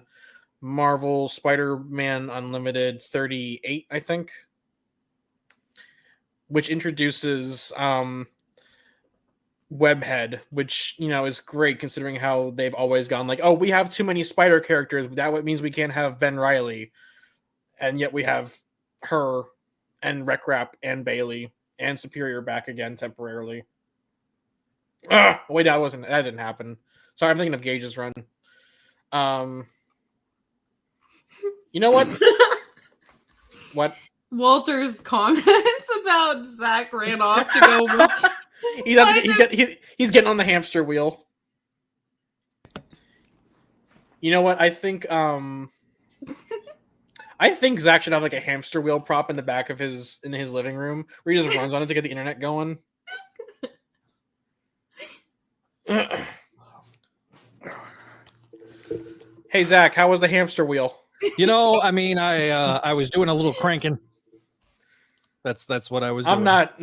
Marvel Spider-Man Unlimited 38, I think, which introduces Webhead, which is great considering how they've always gone like, oh, we have too many spider characters, that means we can't have Ben Reilly, and yet we have her and Recrap and Bailey and Superior back again temporarily. Wait, that didn't happen. Sorry, I'm thinking of Gage's run. You know what? What? Walter's comments about Zach ran off to go. He's getting on the hamster wheel. You know what? I think Zach should have like a hamster wheel prop in the back of his living room where he just runs on it to get the internet going. Hey Zach, how was the hamster wheel? I was doing a little cranking. That's what I was doing. I'm not.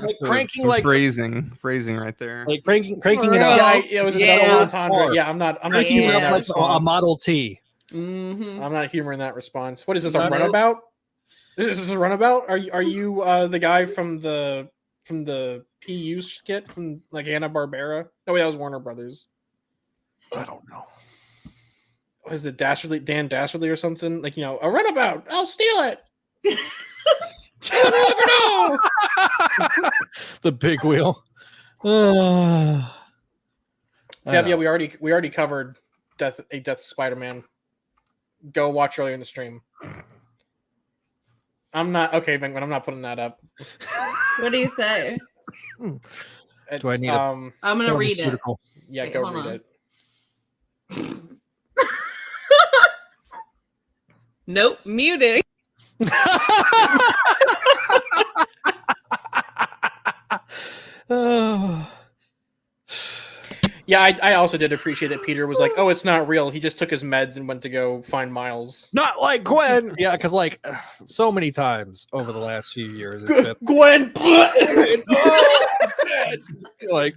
Like cranking, some like phrasing right there. Like cranking it up. It was a double entendre. Yeah, I'm not cranking it up like a Model T. I'm not humoring that response. What is this, a runabout? Is this a runabout? Are you the guy from the PU skit from like Hanna-Barbera? No, that was Warner Brothers. I don't know. Was it Dan Dastardly or something? Like, a runabout. I'll steal it. You'll never know. The big wheel. Yeah, we already covered Death of Spider-Man. Go watch earlier in the stream. I'm not okay, Venkman. I'm not putting that up. What do you say? Do I need I'm gonna read it. Yeah, go read it. Nope, muting. Yeah, I also did appreciate that Peter was like, oh, it's not real. He just took his meds and went to go find Miles. Not like Gwen. Yeah, because like so many times over the last few years. Gwen! Like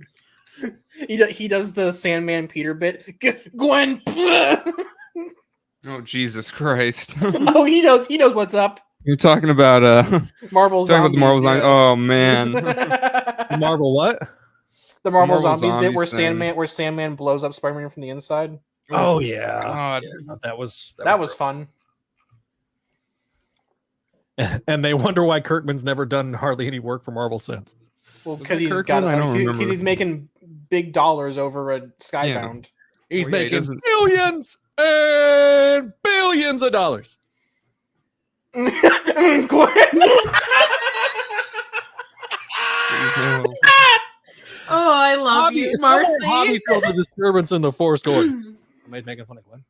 he does the Sandman Peter bit. Gwen! Oh, Jesus Christ. Oh, he knows what's up. You're talking about Marvel talking about the Marvel Zombies. Zombies. Oh man, The Marvel what? The Marvel Marvel Zombies bit where Zombies thing. Sandman blows up Spider-Man from the inside. Oh yeah. God. Yeah, that was That was fun. And they wonder why Kirkman's never done hardly any work for Marvel since. Well, Was because that he's Kirkman? got I don't remember. because he's making big dollars over at Skybound. He's Well, yeah, he making doesn't- billions and billions of dollars. Glenn. Oh, I love you, Marcy. Hobby felt a disturbance in the force going. Am I making fun of Glenn?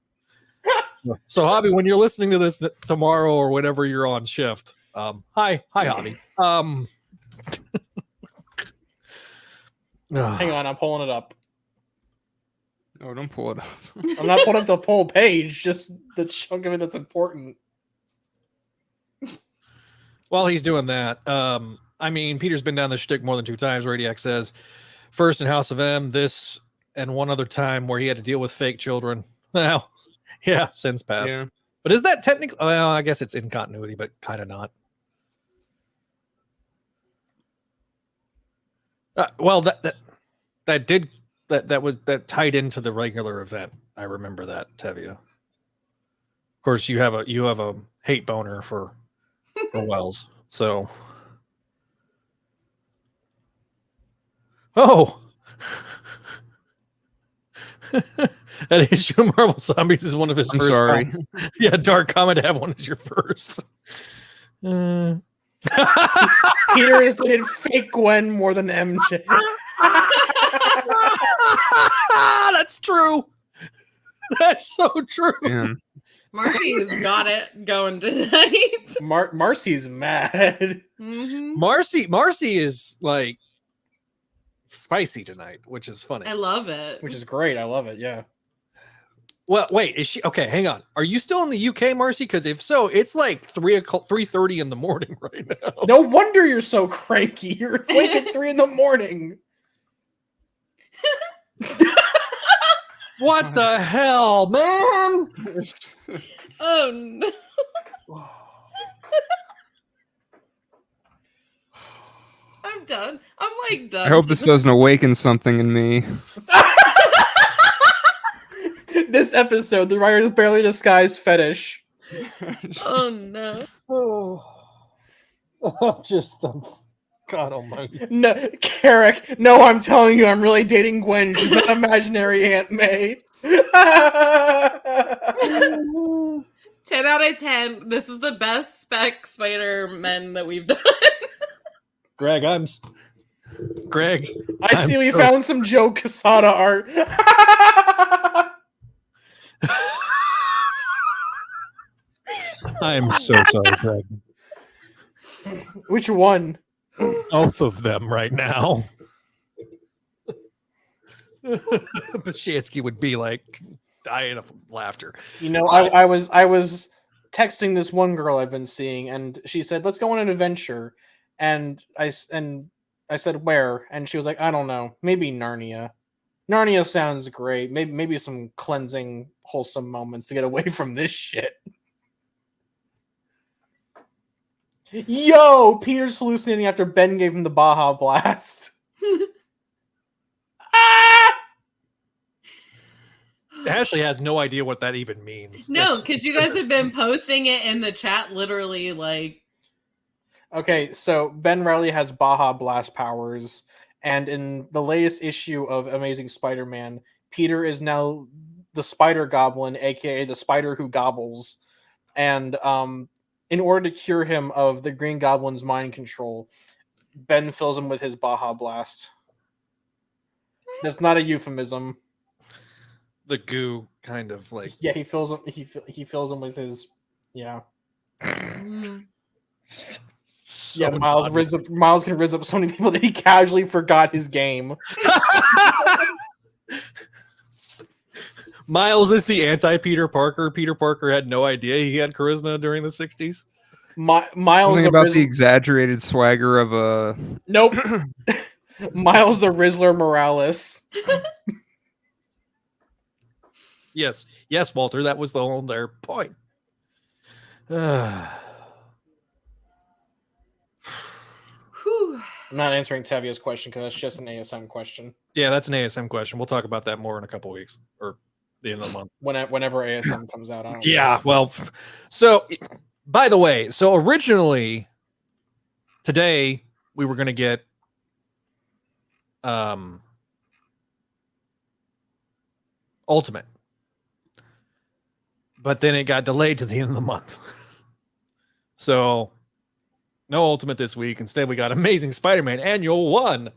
So, Hobby, when you're listening to this tomorrow or whenever you're on shift, hi, Hobby. Hang on, I'm pulling it up. Oh, don't pull it up. I'm not pulling up the full page, just the chunk of it that's important. While he's doing that, I mean, Peter's been down this shtick more than 2 times. Radiac says, first in House of M, this and one other time where he had to deal with fake children. Well, yeah, since past. Yeah. But is that technically? Well, I guess it's in continuity, but kind of not. Well, that tied into the regular event. I remember that, Tevia. Of course, you have a hate boner for Wells, so. Oh. That issue of Marvel Zombies is one of his I'm first. sorry. Comics. Yeah, Dark Comet to have one as your first. Peter has dated fake Gwen more than MJ. That's true. That's so true. Damn. Marcy's got it going tonight. Marcy's mad. Mhm. Marcy is like spicy tonight, which is funny. I love it. Which is great. I love it. Yeah. Well, wait, is she okay? Hang on. Are you still in the UK, Marcy? Because if so, it's like 3:30 in the morning right now. No wonder you're so cranky. You're awake at 3 a.m. What the hell, man? Oh no. I'm done. I'm like done. I hope this doesn't awaken something in me. This episode, the writer's barely disguised fetish. Oh no. God almighty. No, Carrick. No, I'm telling you, I'm really dating Gwen. She's not imaginary Aunt May. 10 out of 10. This is the best spec Spider-Man that we've done. Greg, I see we found some Joe Quesada art. I'm so sorry, Greg. Which one? Both of them right now. Bishansky would be like dying of laughter. You know, I was texting this one girl I've been seeing, and she said, "Let's go on an adventure." And I said, "Where?" And she was like, "I don't know. Maybe Narnia." Narnia sounds great. Maybe some cleansing, wholesome moments to get away from this shit. Yo, Peter's hallucinating after Ben gave him the Baja Blast. Ashley has no idea what that even means. No, because you guys have been posting it in the chat literally like. Okay, so Ben Reilly has Baja Blast powers, and in the latest issue of Amazing Spider-Man, Peter is now the Spider Goblin, aka the Spider Who Gobbles, and in order to cure him of the Green Goblin's mind control, Ben fills him with his Baja Blast. That's not a euphemism. The goo kind of like Yeah, he fills him. He fills him with his. Yeah. Yeah, Miles can rizz up so many people that he casually forgot his game. Miles is the anti-Peter Parker. Peter Parker had no idea he had charisma during the 60s. Miles Something about the exaggerated swagger of a. Nope. Miles the Rizzler Morales. Yes, Walter, that was the whole entire point. I'm not answering Tavia's question because that's just an ASM question. Yeah, that's an ASM question. We'll talk about that more in a couple of weeks or the end of the month. Whenever ASM comes out. I don't Yeah, well, so by the way, so originally today we were going to get Ultimate, but then it got delayed to the end of the month. So no Ultimate this week. Instead, we got Amazing Spider-Man Annual 1.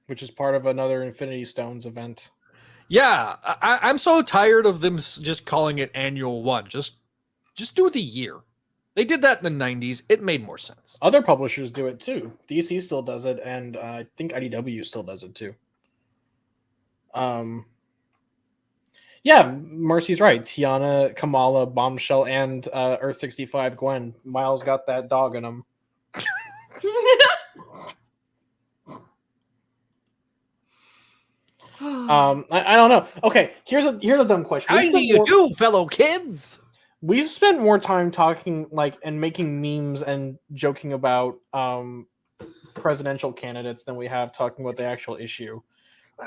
Which is part of another Infinity Stones event. Yeah, I'm so tired of them just calling it Annual 1. Just do the year. They did that in the 90s. It made more sense. Other publishers do it too. DC still does it, and I think IDW still does it too. Yeah, Mercy's right. Tiana, Kamala, Bombshell, and Earth 65 Gwen. Miles got that dog in him. I don't know. Okay, here's a dumb question. How do you do, fellow kids? We've spent more time talking and making memes and joking about presidential candidates than we have talking about the actual issue.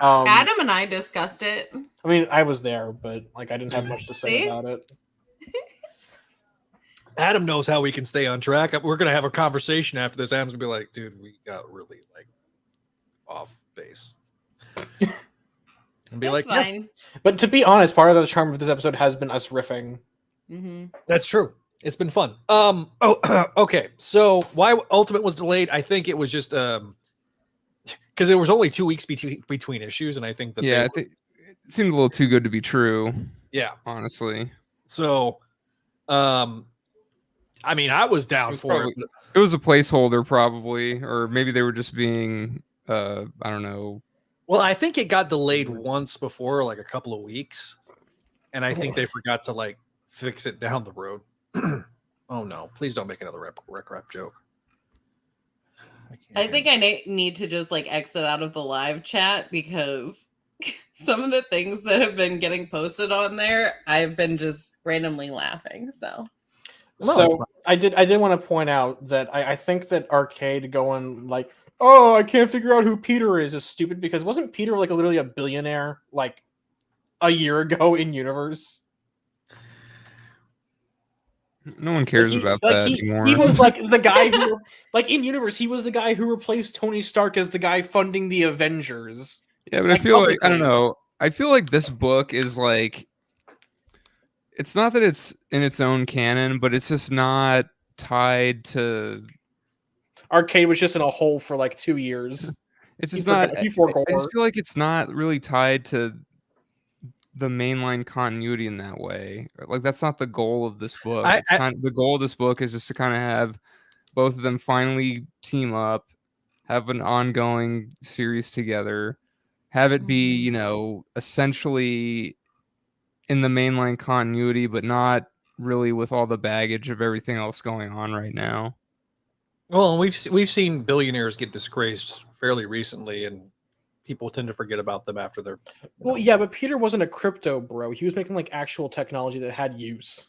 Adam and I discussed it. I mean, I was there, but I didn't have much to say about it. Adam knows how we can stay on track. We're gonna have a conversation after this. Adam's gonna be like, "Dude, we got really off base." And be That's like, fine. Yeah. But to be honest, part of the charm of this episode has been us riffing. Mm-hmm. That's true. It's been fun. Okay. So why Ultimate was delayed? I think it was just because there was only 2 weeks between issues, and I think that I think it seemed a little too good to be true. Yeah, honestly. So, I mean, I was down for it. It was a placeholder, probably, or maybe they were just being, I don't know. Well, I think it got delayed once before, a couple of weeks, and I think they forgot to fix it down the road. Oh no! Please don't make another rec rap joke. I think I need to just exit out of the live chat because some of the things that have been getting posted on there, I've been just randomly laughing. So I did want to point out that I think that Arcade going oh, I can't figure out who Peter is stupid because wasn't Peter literally a billionaire a year ago in universe? No one cares about that anymore. He was the guy who in universe he was the guy who replaced Tony Stark as the guy funding the Avengers. Yeah, but I feel I don't know. I feel like this book is it's not that it's in its own canon, but it's just not tied to. Arcade was just in a hole for 2 years. It's just not. I just feel like it's not really tied to the mainline continuity in that way. That's not the goal of this book. The goal of this book is just to kind of have both of them finally team up, have an ongoing series together, have it be, essentially in the mainline continuity, but not really with all the baggage of everything else going on right now. Well, we've seen billionaires get disgraced fairly recently, and people tend to forget about them after they're. Well, yeah, but Peter wasn't a crypto bro. He was making actual technology that had use.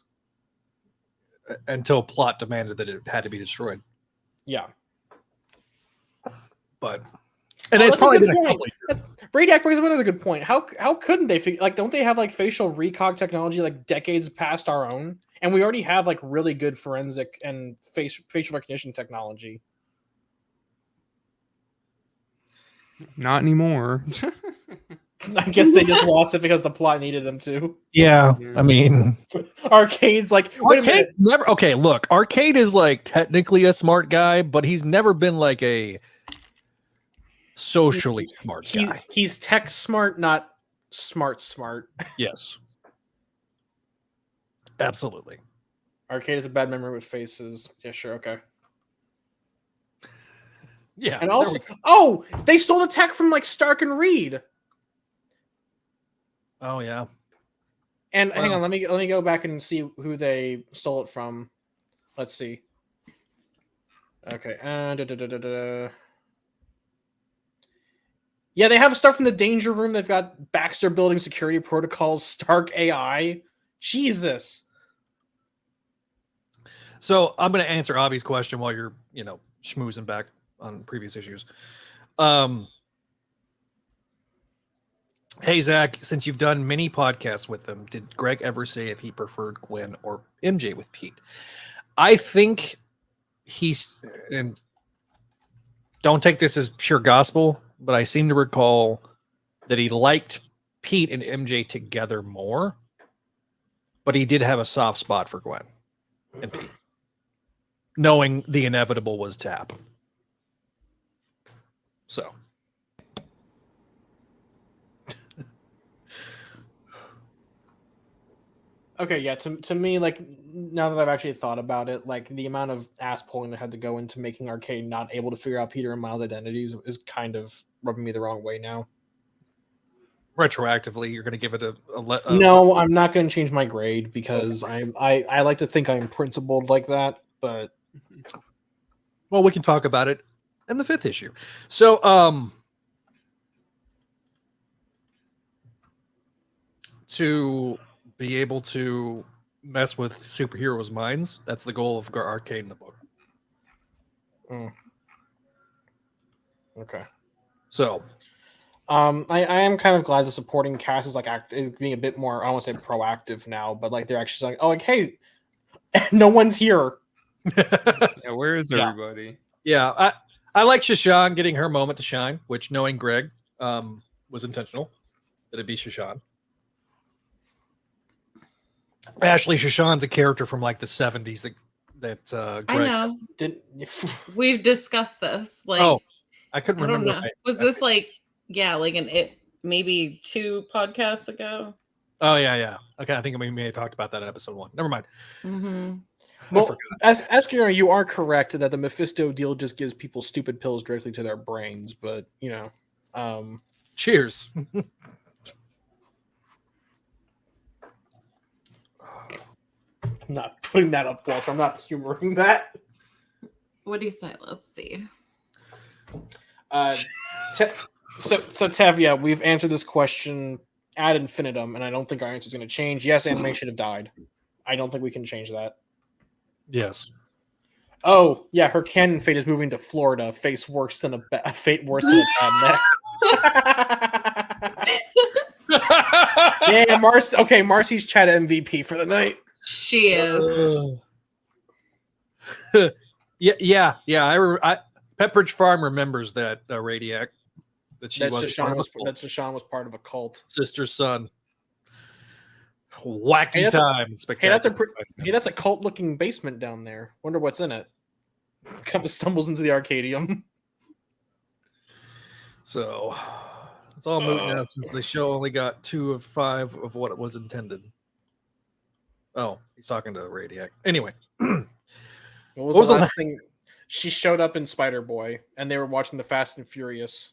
Until plot demanded that it had to be destroyed. Yeah. But it's probably been a couple years. Radiac brings up another good point. How couldn't they figure don't they have facial recog technology decades past our own? And we already have really good forensic and facial recognition technology. Not anymore. I guess they just lost it because the plot needed them to. Yeah, I mean, Arcade's wait a minute. Never. Okay, look, Arcade is technically a smart guy, but he's never been a socially smart guy. He's tech smart, not smart. Yes, absolutely. Arcade is a bad memory with faces. Yeah, sure, okay. Yeah, and also, they stole the tech from Stark and Reed. Oh yeah. And hang on, let me go back and see who they stole it from. Let's see. Okay, yeah, they have stuff from the Danger Room. They've got Baxter building security protocols, Stark AI. Jesus. So I'm going to answer Avi's question while you're, schmoozing back on previous issues. Hey, Zach, since you've done many podcasts with them, did Greg ever say if he preferred Gwen or MJ with Pete? I think and don't take this as pure gospel, but I seem to recall that he liked Pete and MJ together more, but he did have a soft spot for Gwen and Pete, knowing the inevitable was to happen. So. Okay, yeah, to me, like, now that I've actually thought about it, like, the amount of ass pulling that had to go into making Arcade not able to figure out Peter and Miles' identities is kind of rubbing me the wrong way now. Retroactively, you're going to give it a no, I'm not going to change my grade because I like to think I'm principled like that, but... Well, we can talk about it in the 5th issue. So, to be able to mess with superheroes' minds, that's the goal of Arcade in the book. Okay. So, I am kind of glad the supporting cast is being a bit more, I don't want to say proactive now, but like they're actually saying, oh, like, hey, no one's here. Yeah, where is everybody? Yeah, I like Shashan getting her moment to shine, which, knowing Greg, was intentional. It'd be Shashan. Ashley Shashan's a character from like the 70s that Greg I know. has. We've discussed this. Like, I couldn't I don't remember. know. Was this maybe 2 podcasts ago? Oh yeah. Okay, I think we may have talked about that in episode 1. Never mind. Mm-hmm. Well, as you are correct that the Mephisto deal just gives people stupid pills directly to their brains, but cheers. I'm not putting that up, Walter. I'm not humoring that. What do you say? Let's see. So Tevya, we've answered this question ad infinitum, and I don't think our answer is going to change. Yes, Anime should have died. I don't think we can change that. Yes. Oh yeah, her canon fate is moving to Florida. Fate worse than a bad neck. Yeah, Marcy. Okay, Marcy's chat MVP for the night. She is. Yeah. Pepperidge Farm remembers that Radiac. That Shashan was part of a cult. Sister's son. Wacky time. That's a cult-looking basement down there. Wonder what's in it. Kind of stumbles into the Arcadium. So it's all moot now since the show only got 2 of 5 of what it was intended. Oh, he's talking to Radiac. Anyway. What was the last thing? She showed up in Spider-Boy, and they were watching the Fast and Furious.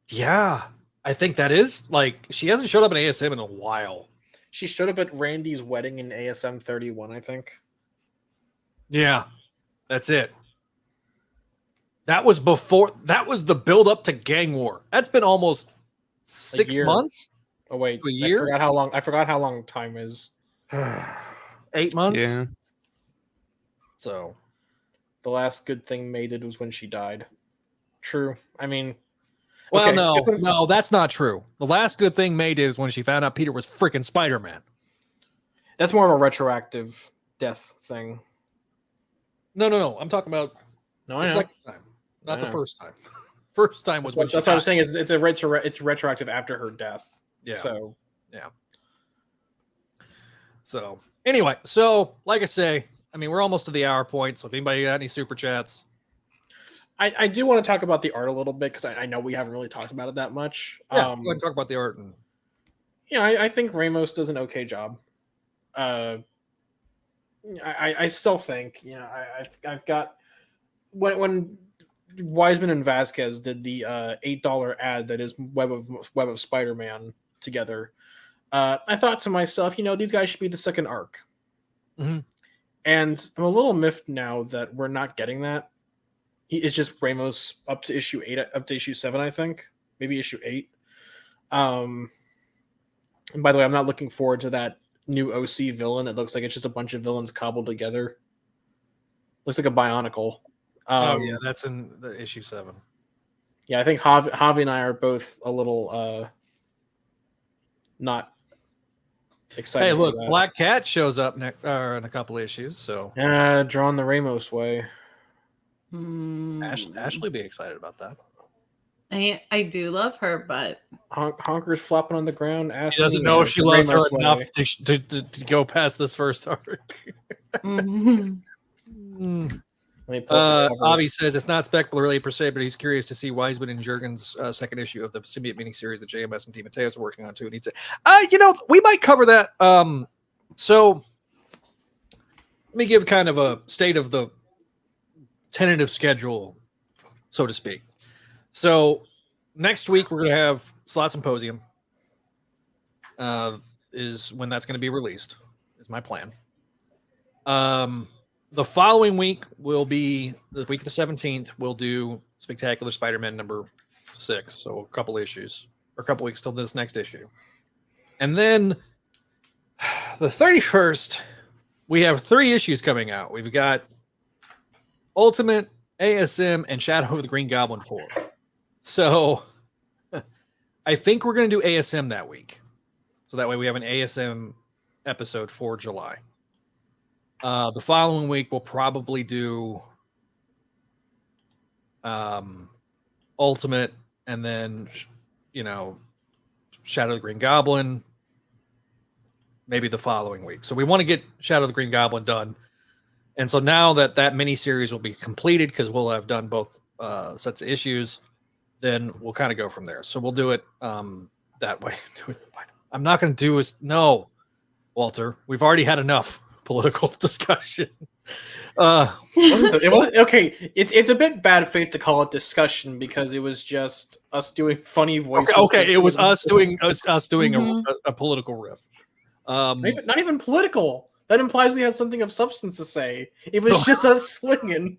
Yeah, I think that is, like, she hasn't showed up in ASM in a while. She showed up at Randy's wedding in ASM 31, I think. Yeah, that's it. That was the build up to Gang War. That's been almost 6 months. Oh wait, a year? I forgot how long time is. 8 months. Yeah. So, the last good thing May did was when she died. True. I mean, well, okay. no, that's not true. The last good thing May did is when she found out Peter was freaking Spider-Man. That's more of a retroactive death thing. No. I'm talking about the second time, not the first time. First time was that's what I'm saying. Is it's retroactive after her death. Yeah. So yeah. So anyway, like I say, I mean, we're almost to the hour point. So if anybody got any super chats, I do want to talk about the art a little bit because I know we haven't really talked about it that much. Yeah, go ahead and talk about the art. I think Ramos does an okay job. I still think I've got when Weisman and Vasquez did the $8 ad that is Web of Spider-Man together. I thought to myself, these guys should be the second arc. Mm-hmm. And I'm a little miffed now that we're not getting that. It's just Ramos up to issue 8, up to issue 7, I think. Maybe issue 8. And by the way, I'm not looking forward to that new OC villain. It looks like it's just a bunch of villains cobbled together. Looks like a Bionicle. That's in the issue 7. Yeah, I think Javi and I are both a little not excited. Hey, look, for that. Black Cat shows up in a couple issues, so Drawn the Ramos way. Ashley be excited about that. I do love her, but Honker's flopping on the ground. She doesn't know if she loves her enough to go past this first arc. Avi says it's not speculatively per se, but he's curious to see Weisman and Jurgen's second issue of the symbiote miniseries that JMS and DeMatteis are working on too. And he'd say, we might cover that. So let me give kind of a state of the tentative schedule, so to speak. So next week we're going to have Slot Symposium. Is when that's going to be released. Is my plan. The following week will be the week of the 17th. We'll do Spectacular Spider-Man number 6, so a couple issues or a couple weeks till this next issue, and then the 31st we have 3 issues coming out. We've got Ultimate, ASM, and Shadow of the Green Goblin 4. So I think we're going to do ASM that week. So that way we have an ASM episode for July. The following week we'll probably do Ultimate and then, Shadow of the Green Goblin maybe the following week. So we want to get Shadow of the Green Goblin done. And so now that miniseries will be completed because we'll have done both sets of issues, then we'll kind of go from there. So we'll do it that way. I'm not going to do is no, Walter. We've already had enough political discussion. It was okay. It's a bit bad faith to call it discussion because it was just us doing funny voices. Okay. It was us doing a political riff. Not even political. That implies we had something of substance to say. It was just us slinging.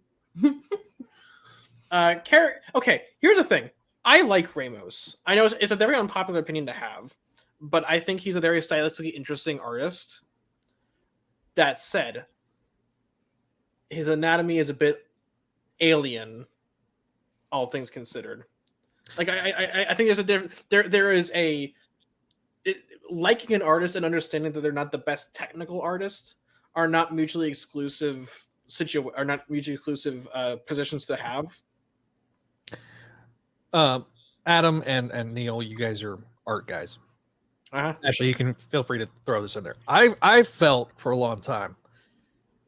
Okay, here's the thing. I like Ramos. I know it's a very unpopular opinion to have, but I think he's a very stylistically interesting artist. That said, his anatomy is a bit alien, all things considered. Like I think there is a liking an artist and understanding that they're not the best technical artist are not mutually exclusive positions to have. Adam and Neil, you guys are art guys. Uh-huh. Actually, you can feel free to throw this in there. I felt for a long time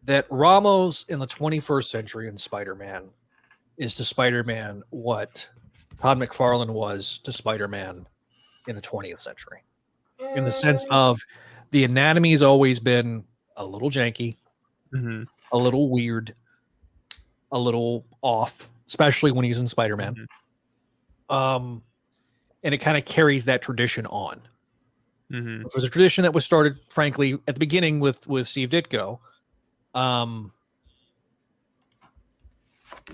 that Ramos in the 21st century in Spider-Man is to Spider-Man what Todd McFarlane was to Spider-Man in the 20th century. In the sense of the anatomy has always been a little janky, a little weird, a little off, especially when he's in Spider-Man. And it kind of carries that tradition on. It was a tradition that was started, frankly, at the beginning with Steve Ditko.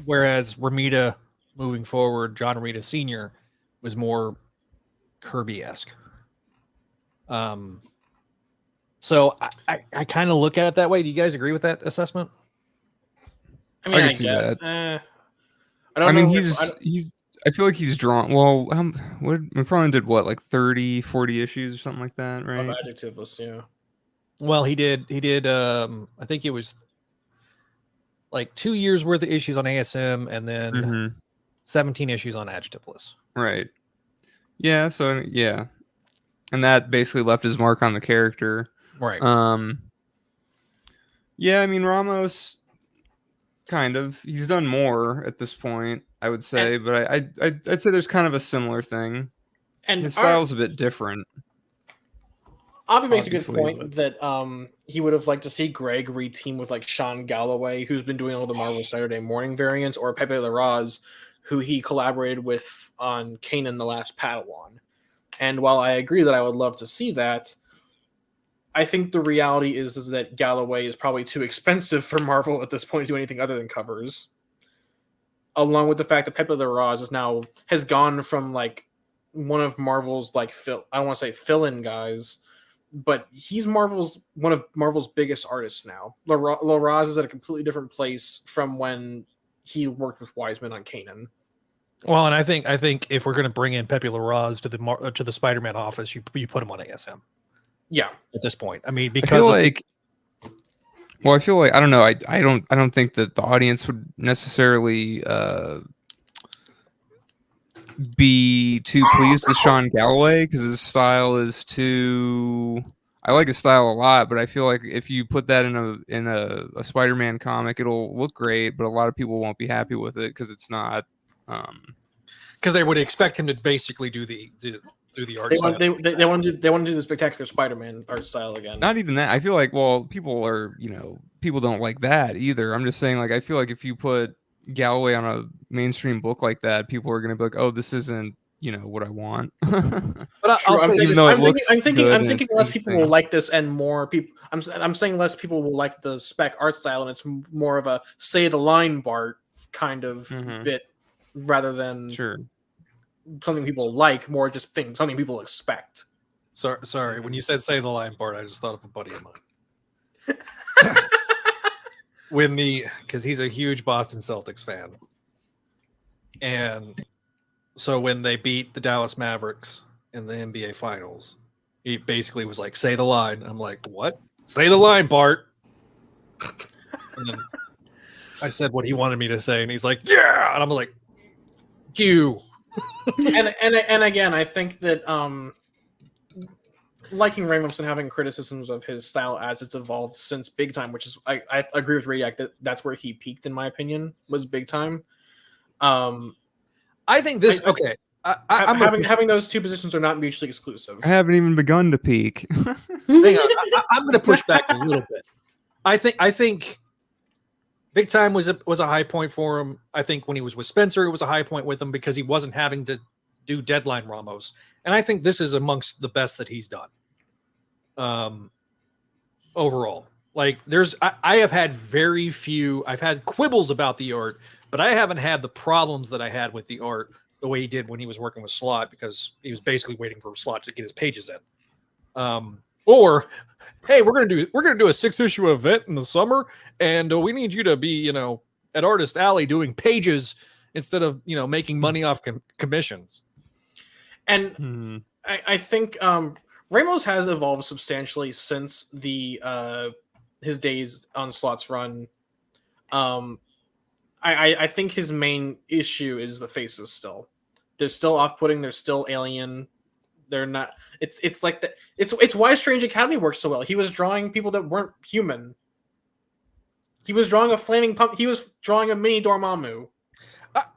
Whereas Romita, moving forward, John Romita Sr. was more Kirby-esque. So I kind of look at it that way. Do you guys agree with that assessment? I can see that. I feel like he's drawn. Well, McFarlane did what, like 30, 40 issues or something like that, right? Of Adjectiveless, yeah. Well, he did. I think it was like 2 years worth of issues on ASM, and then 17 issues on Adjectiveless. Right. Yeah. So yeah, and that basically left his mark on the character. Right. Yeah. I mean, Ramos, kind of. He's done more at this point, I would say, but I'd say there's kind of a similar thing. And his style's a bit different. Avi makes a good point that he would have liked to see Greg reteam with like Sean Galloway, who's been doing all the Marvel Saturday morning variants, or Pepe Larraz, who he collaborated with on Kanan the Last Padawan. And while I agree that I would love to see that, I think the reality is that Galloway is probably too expensive for Marvel at this point to do anything other than covers. Along with the fact that Pepe Larraz has gone from like one of Marvel's like I don't want to say fill-in guys but he's one of Marvel's biggest artists now. Larraz is at a completely different place from when he worked with Weisman on Kanan. Well, and I think if we're going to bring in Pepe Larraz to the Spider-Man office, you put him on ASM. Yeah, at this point, I mean, I feel like I don't know. I don't think that the audience would necessarily be too pleased with Sean Galloway because his style is too. I like his style a lot, but I feel like if you put that in a Spider-Man comic, it'll look great, but a lot of people won't be happy with it because it's not. Because they would expect him to basically do the art style. They want to do the Spectacular Spider-Man art style again. Not even that. I feel like people don't like that either. I'm just saying, like, I feel like if you put Galloway on a mainstream book like that, people are going to be like, oh, this isn't what I want. But I'm thinking less people will like this, and more people. I'm saying less people will like the spec art style, and it's more of a say the line Bart kind of bit, rather than something people like, more just something people expect. Sorry, when you said say the line Bart, I just thought of a buddy of mine. Because he's a huge Boston Celtics fan, and so when they beat the Dallas Mavericks in the NBA Finals, he basically was like, "Say the line." I'm like, "What? Say the line, Bart." And then I said what he wanted me to say, and he's like, "Yeah," and I'm like, "You." and again, I think that liking Ramos and having criticisms of his style as it's evolved since Big Time, which is I agree with Radiac that's where he peaked in my opinion, was Big Time. I think this having those two positions are not mutually exclusive. I haven't even begun to peak. Hang on, I'm going to push back a little bit. I think Big Time was a high point for him. I think when he was with Spencer, it was a high point with him because he wasn't having to do deadline Ramos. And I think this is amongst the best that he's done. Overall, like I have had very few. I've had quibbles about the art, but I haven't had the problems that I had with the art the way he did when he was working with Slott, because he was basically waiting for Slott to get his pages in. Or, hey, we're gonna do a 6-issue event in the summer, and we need you to be at Artist Alley doing pages instead of making money off commissions. And I think Ramos has evolved substantially since his days on Slott's run. I think his main issue is the faces still. They're still off-putting. They're still alien. They're not. It's like that. It's why Strange Academy works so well. He was drawing people that weren't human. He was drawing a flaming pump. He was drawing a mini Dormammu.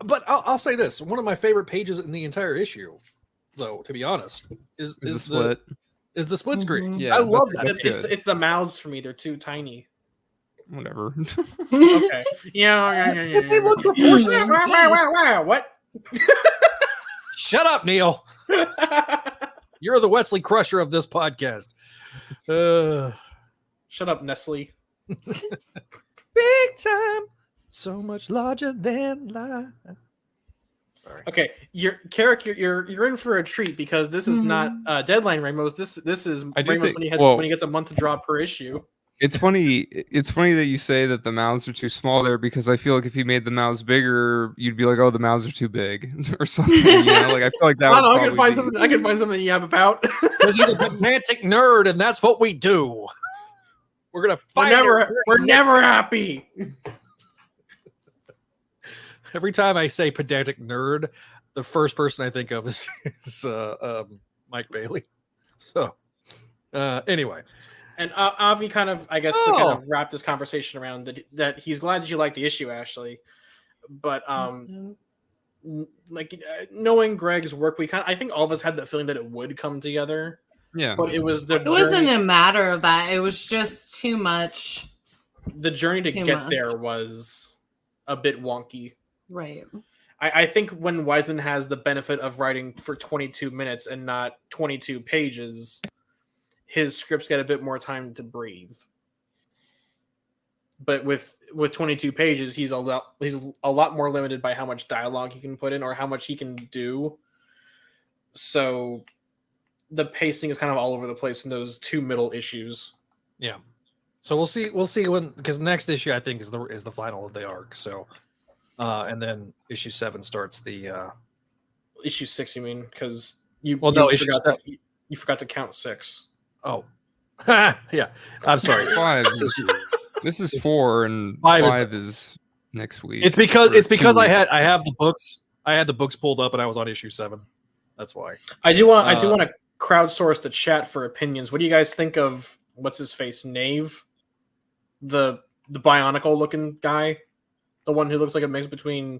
But I'll say this: one of my favorite pages in the entire issue, though, to be honest, is the split. Is the split screen? Yeah, I love that. It's the mouths for me. They're too tiny. Whatever. Okay. Yeah. They look proportionate. What? Shut up, Neil. You're the Wesley Crusher of this podcast. Shut up, Nestle. Big Time. So much larger than life. Sorry. Okay, you're in for a treat, because this is not Deadline Ramos. This is Ramos when he gets a month to draw per issue. It's funny that you say that the mouths are too small there, because I feel like if you made the mouths bigger, you'd be like, oh, the mouths are too big or something. Like I feel like that. I can find something you have about. Because he's a pedantic nerd, and that's what we do. We're gonna fight. We're never happy. Every time I say pedantic nerd, the first person I think of is Mike Bailey. So, anyway. And Avi kind of, I guess, to kind of wrap this conversation around that he's glad that you like the issue, Ashley. But knowing Greg's work, I think all of us had the feeling that it would come together. Yeah. But it wasn't a matter of that. It was just too much. The journey to get there was a bit wonky. Right. I think when Weisman has the benefit of writing for 22 minutes and not 22 pages, his scripts get a bit more time to breathe. But with 22 pages, he's a lot more limited by how much dialogue he can put in or how much he can do. So the pacing is kind of all over the place in those two middle issues. Yeah. So we'll see when, because next issue I think is the final of the arc. So, and then issue 7 starts the issue 6. You mean because you forgot to count 6. Oh, yeah. I'm sorry. 5. This is 4, and 5 is next week. It's because I have the books. I had the books pulled up, and I was on issue 7. That's why. I do want to crowdsource the chat for opinions. What do you guys think of what's his face, Knave, the Bionicle looking guy, the one who looks like a mix between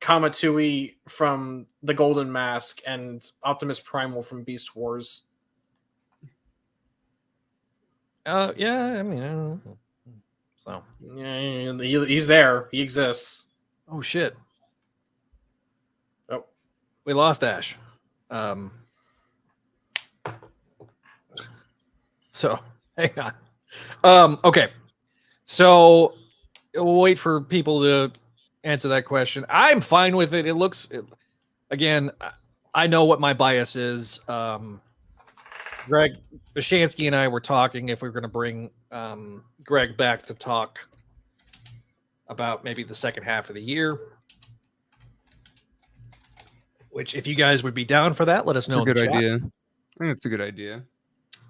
Kamatui from the Golden Mask and Optimus Primal from Beast Wars? Yeah, I mean, I don't know. So yeah, he's there. He exists. Oh shit! Oh, we lost Ash. So hang on. Okay. So we'll wait for people to answer that question. I'm fine with it. It looks, again, I know what my bias is. Greg Bishansky and I were talking if we were going to bring Greg back to talk about maybe the second half of the year. Which, if you guys would be down for that, let us know. It's a good idea. I think it's a good idea.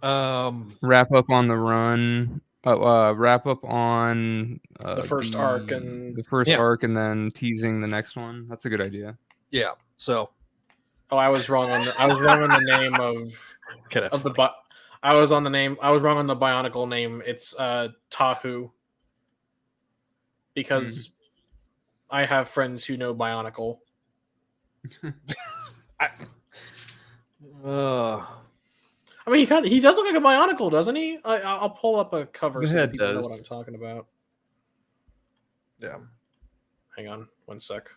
Wrap up on the run. Wrap up on the first arc and arc, and then teasing the next one. That's a good idea. Yeah. So. Oh, I was wrong on the name of. Okay, that's I was wrong on the Bionicle name. It's Tahu. Because I have friends who know Bionicle. I mean, he does look like a Bionicle, doesn't he? I'll pull up a cover so that people know what I'm talking about. Yeah. Hang on 1 sec.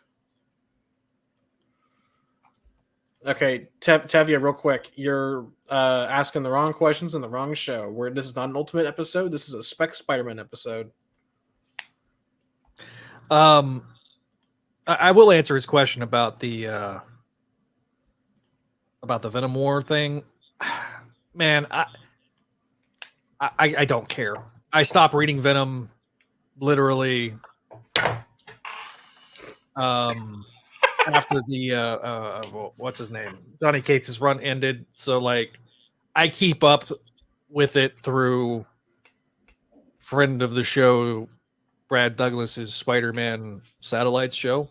Okay, Tevia, real quick. You're asking the wrong questions in the wrong show. Where this is not an Ultimate episode. This is a Spec Spider-Man episode. I will answer his question about the Venom War thing. Man, I don't care. I stopped reading Venom literally after the what's his name? Johnny Cates' run ended. So like I keep up with it through friend of the show Brad Douglas's Spider-Man Satellites show.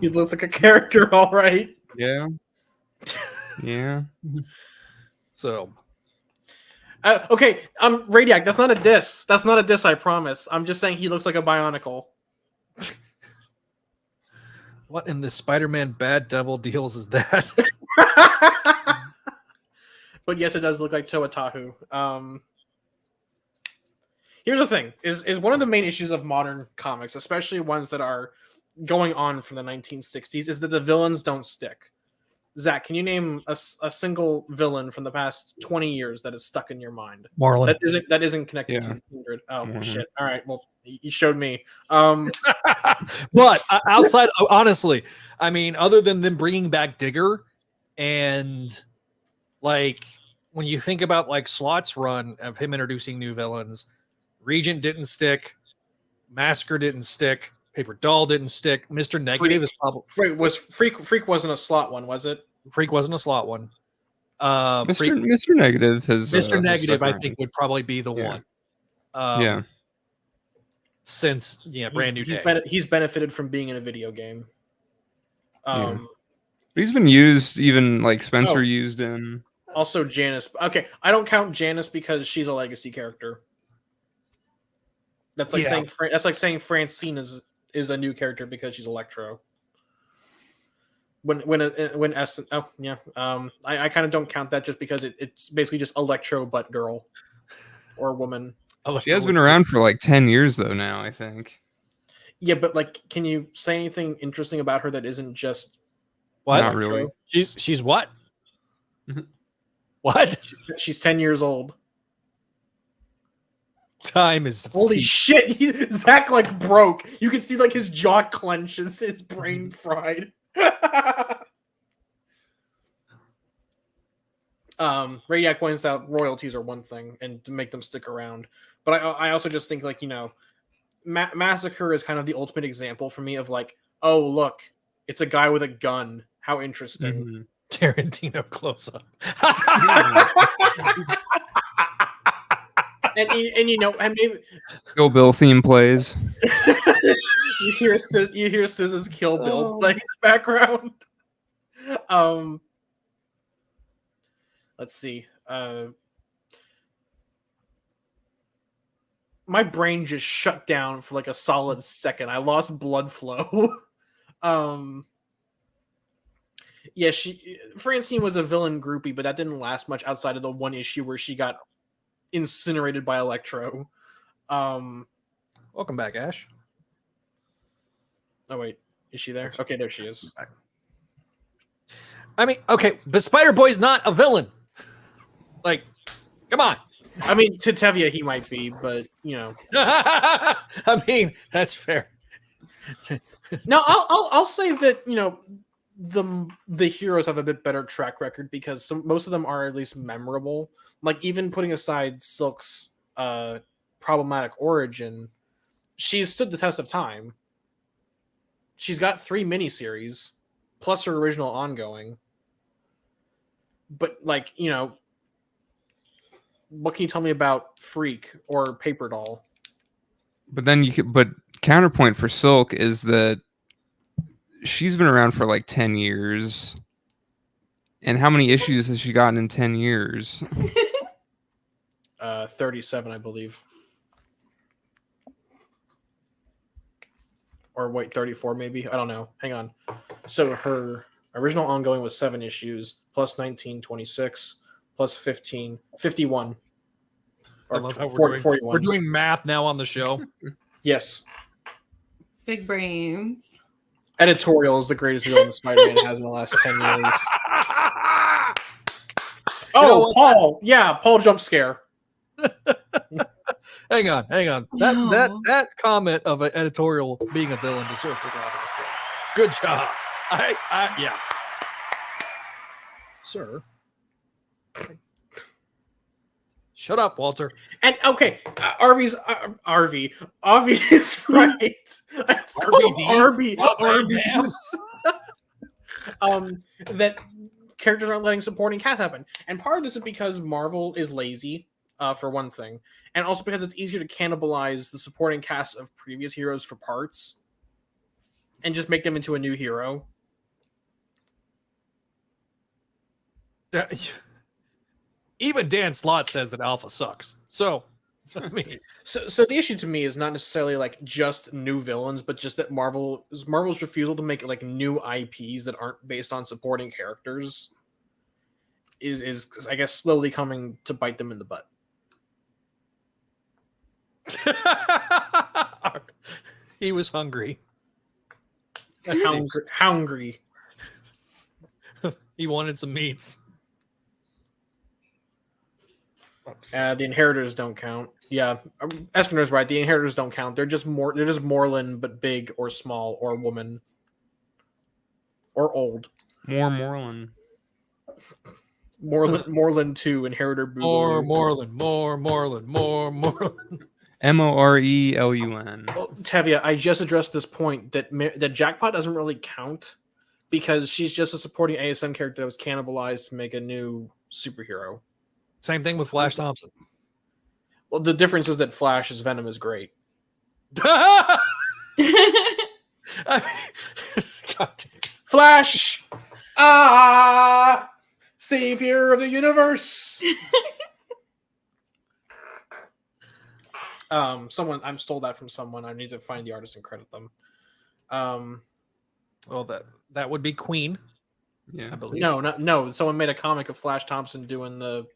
He looks like a character, all right. Yeah. Yeah. So okay, Radiac, that's not a diss. That's not a diss, I promise. I'm just saying he looks like a Bionicle. What in the Spider-Man Bad Devil deals is that? But yes, it does look like Toa Tahu. Here's the thing: is one of the main issues of modern comics, especially ones that are going on from the 1960s, is that the villains don't stick. Zach, can you name a single villain from the past 20 years that is stuck in your mind? Marlon. That isn't connected to Kindred. Oh shit! All right, well, you showed me. But outside, honestly, I mean, other than them bringing back Digger, and like when you think about like Slot's run of him introducing new villains, Regent didn't stick, Masker didn't stick. Paper Doll didn't stick. Mr. Negative is probably Freak wasn't a Slot one, was it? Freak wasn't a Slot one. Mr. Negative has Mr. Negative, I think, would probably be the one. Yeah. Since brand new day. He's benefited from being in a video game. He's been used, even like Spencer used him. Also Janice. Okay, I don't count Janice because she's a legacy character. That's like saying Francine is a new character because she's Electro. I kind of don't count that just because it's basically just Electro but girl or woman. She has been around for like 10 years though now, I think. Yeah, but like, can you say anything interesting about her that isn't just what? Not really. She's what? What? She's 10 years old. Time is holy shit. Zach like broke. You can see like his jaw clenches, his brain fried. Radiac points out royalties are one thing, and to make them stick around. But I also just think, like, Massacre is kind of the ultimate example for me of like, oh, look, it's a guy with a gun. How interesting. Mhm. Tarantino close up. and maybe Kill Bill theme plays. you hear SZA's Kill Bill playing in the background. Let's see. My brain just shut down for like a solid second. I lost blood flow. Yeah, Francine was a villain groupie, but that didn't last much outside of the one issue where she got incinerated by Electro. Welcome back, Ash. Oh wait, is she there? Okay, there she is. I mean, okay, but Spider-Boy's not a villain. Like, come on. I mean, to Tevye he might be, but I mean, that's fair. No, I'll say that the heroes have a bit better track record because most of them are at least memorable. Like, even putting aside Silk's problematic origin, she's stood the test of time. She's got 3 miniseries plus her original ongoing. But like, what can you tell me about Freak or Paper Doll? But then but counterpoint for Silk is that she's been around for like 10 years. And how many issues has she gotten in 10 years? 37, I believe. Or wait, 34 maybe? I don't know. Hang on. So her original ongoing was 7 issues, plus 19, 26, plus 15, 51. I love how we're doing math now on the show. Yes. Big brains. Editorial is the greatest villain Spider-Man has in the last 10 years. Oh, Paul. Yeah, Paul jump scare. Hang on. That comment of an editorial being a villain deserves a round of applause. Good job. Yeah. Sir. Shut up, Walter. And okay, Avi is right. Arby's. That characters aren't letting supporting cast happen, and part of this is because Marvel is lazy, for one thing, and also because it's easier to cannibalize the supporting cast of previous heroes for parts, and just make them into a new hero. Even Dan Slott says that Alpha sucks. So, I mean, so the issue to me is not necessarily like just new villains, but just that Marvel's refusal to make like new IPs that aren't based on supporting characters is I guess slowly coming to bite them in the butt. He was hungry. Hungry. He wanted some meats. The Inheritors don't count. Yeah, Eskinder's right. The Inheritors don't count. They're just Moreland, but big or small or woman or old. More Moreland. Moreland 2, Inheritor Boo. More Moreland. Morelun. Morelun. Well, Tevye, I just addressed this point that Jackpot doesn't really count because she's just a supporting ASM character that was cannibalized to make a new superhero. Same thing with Flash Thompson. Well, the difference is that Flash's Venom is great. Flash! Savior of the universe! I stole that from someone. I need to find the artist and credit them. Well, that would be Queen. Yeah, I believe. No. Someone made a comic of Flash Thompson doing the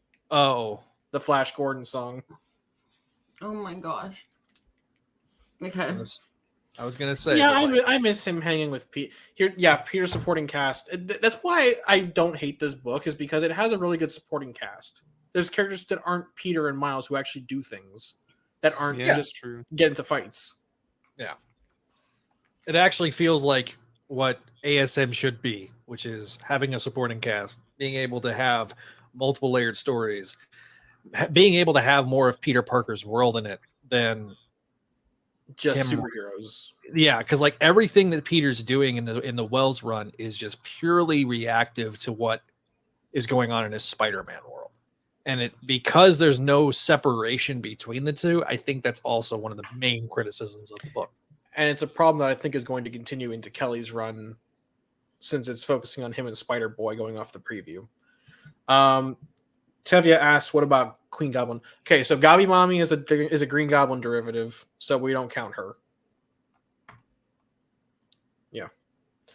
Flash Gordon song. Oh my gosh. Okay. I was gonna say. Yeah, I miss him hanging with Pete. Peter's supporting cast. That's why I don't hate this book, is because it has a really good supporting cast. There's characters that aren't Peter and Miles who actually do things that aren't just get into fights. Yeah. It actually feels like what ASM should be, which is having a supporting cast, being able to have multiple layered stories, being able to have more of Peter Parker's world in it than just him. superheroes. Yeah, because like everything that Peter's doing in the Wells run is just purely reactive to what is going on in his Spider-Man world. And because there's no separation between the two, I think that's also one of the main criticisms of the book. And it's a problem that I think is going to continue into Kelly's run, since it's focusing on him and Spider-Boy going off the preview. Tevya asks, what about Queen Goblin? Okay, so Gabi Mami is a Green Goblin derivative, so we don't count her.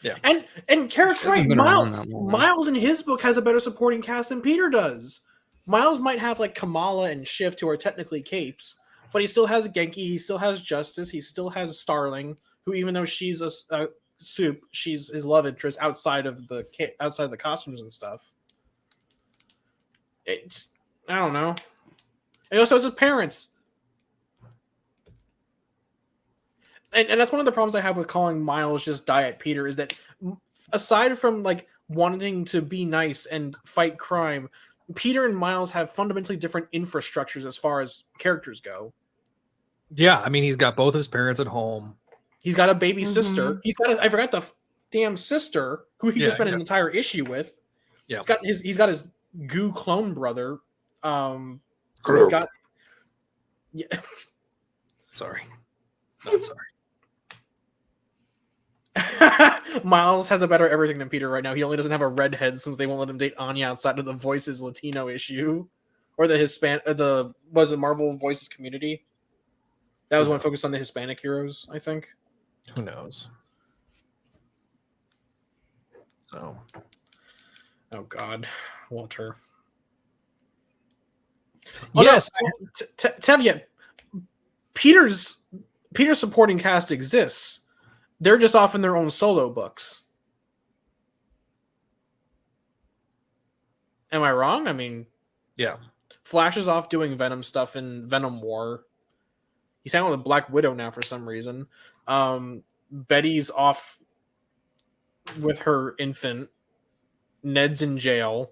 Yeah. And Carrick's right. Miles in his book has a better supporting cast than Peter does. Miles might have like Kamala and Shift, who are technically capes, but he still has Genki, he still has Justice, he still has Starling, who, even though she's a soup, she's his love interest outside of the costumes and stuff. I don't know. And also has his parents. And that's one of the problems I have with calling Miles just Diet Peter, is that aside from like wanting to be nice and fight crime, Peter and Miles have fundamentally different infrastructures as far as characters go. Yeah, I mean, he's got both his parents at home. He's got a baby sister. He's got I forgot the damn sister who he just spent an entire issue with. Yeah, he's got his goo clone brother. He's got. Yeah. Sorry. Not sorry. Miles has a better everything than Peter right now. He only doesn't have a redhead, since they won't let him date Anya outside of the Voices Latino issue, or the Marvel Voices community. That was one focused on the Hispanic heroes, I think. Who knows? So, oh God, Walter. Yes, Tevye. Peter's supporting cast exists. They're just off in their own solo books. Am I wrong? I mean, yeah. Flash is off doing Venom stuff in Venom War. He's hanging with Black Widow now for some reason. Betty's off with her infant. Ned's in jail.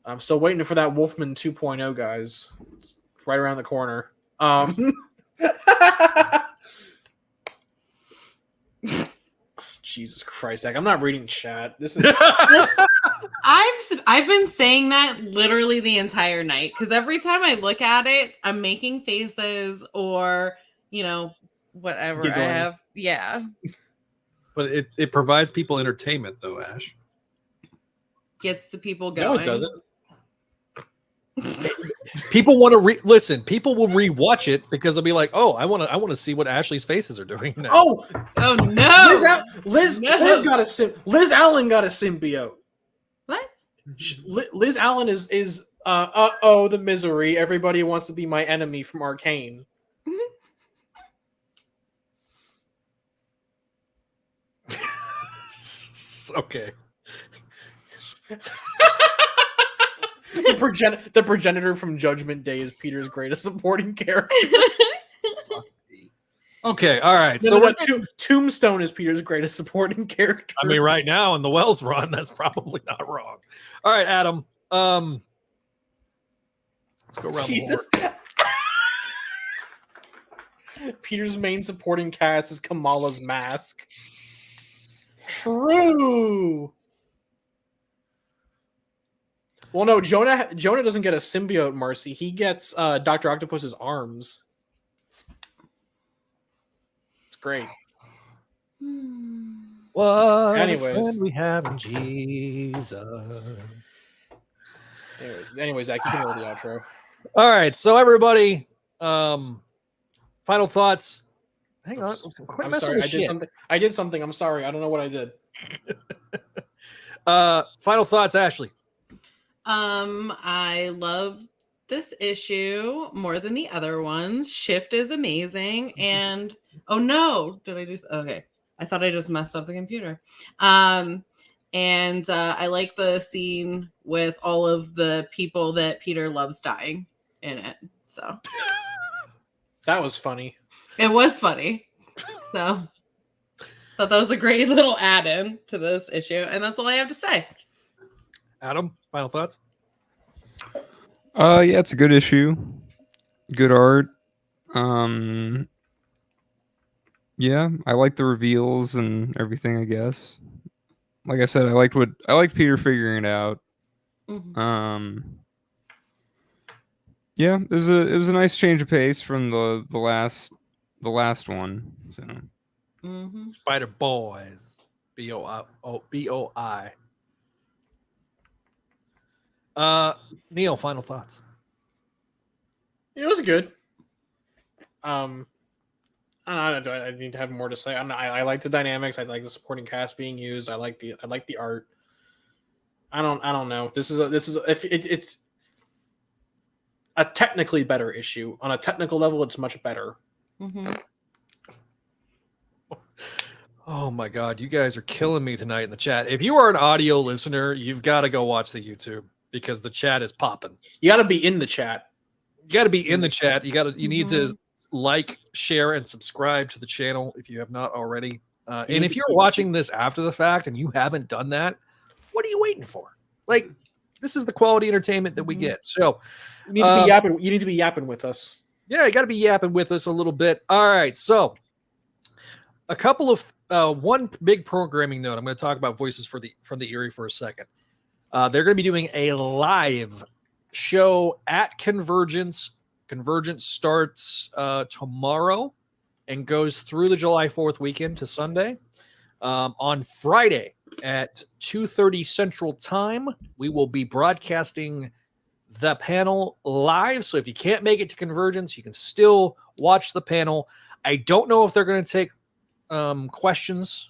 I'm still waiting for that Wolfman 2.0, guys. It's right around the corner. Jesus Christ, Zach, I'm not reading chat. This is I've been saying that literally the entire night, because every time I look at it, I'm making faces or, whatever I have. Yeah. But it provides people entertainment, though, Ash. Gets the people going. No, it doesn't. People want to listen. People will rewatch it because they'll be like, "Oh, I want to see what Ashley's faces are doing now." Oh no! Liz Allen got a symbiote. What? Liz Allen is the misery. Everybody wants to be my enemy from Arcane. Okay. The progenitor from Judgment Day is Peter's greatest supporting character. Okay, all right. Tombstone is Peter's greatest supporting character. I mean, right now in the Wells run, that's probably not wrong. All right, Adam. Let's go around the board. Peter's main supporting cast is Kamala's Mask. True. Well, no, Jonah doesn't get a symbiote, Marcy. He gets Dr. Octopus's arms. It's great. What Anyways, we have in Jesus. Anyways, Zach, you can roll the outro. All right, so everybody, final thoughts. Hang on. I'm sorry. I did something. I'm sorry. I don't know what I did. Final thoughts, Ashley. I love this issue more than the other ones. Shift is amazing, and oh no, did I do? Okay, I thought I just messed up the computer. And I like the scene with all of the people that Peter loves dying in it. So that was funny. It was funny. So thought that was a great little add-in to this issue, and that's all I have to say. Adam, final thoughts? Yeah, it's a good issue. Good art. Yeah, I like the reveals and everything, I guess. Like I said, I liked Peter figuring it out. Mhm. Yeah, it was a nice change of pace from the last one. So Spider Boys. BOI. Neil, final thoughts. It was good. I need to have more to say. I like the dynamics. I like the supporting cast being used. I like the art. I don't know. It's a technically better issue. On a technical level, it's much better. Mm-hmm. Oh my God, you guys are killing me tonight in the chat. If you are an audio listener, you've got to go watch the YouTube because the chat is popping. You got to be in the chat. You got to be in the chat. You need to like, share, and subscribe to the channel if you have not already. And if you're watching this after the fact and you haven't done that, what are you waiting for? Like, this is the quality entertainment that we get. So you need to be yapping. You need to be yapping with us. Yeah, you got to be yapping with us a little bit. All right, so a couple of one big programming note. I'm going to talk about Voices from the Eyrie for a second. They're going to be doing a live show at Convergence. Convergence starts tomorrow and goes through the July 4th weekend to Sunday. On Friday at 2:30 Central Time, we will be broadcasting the panel live. So if you can't make it to Convergence, you can still watch the panel. I don't know if they're going to take questions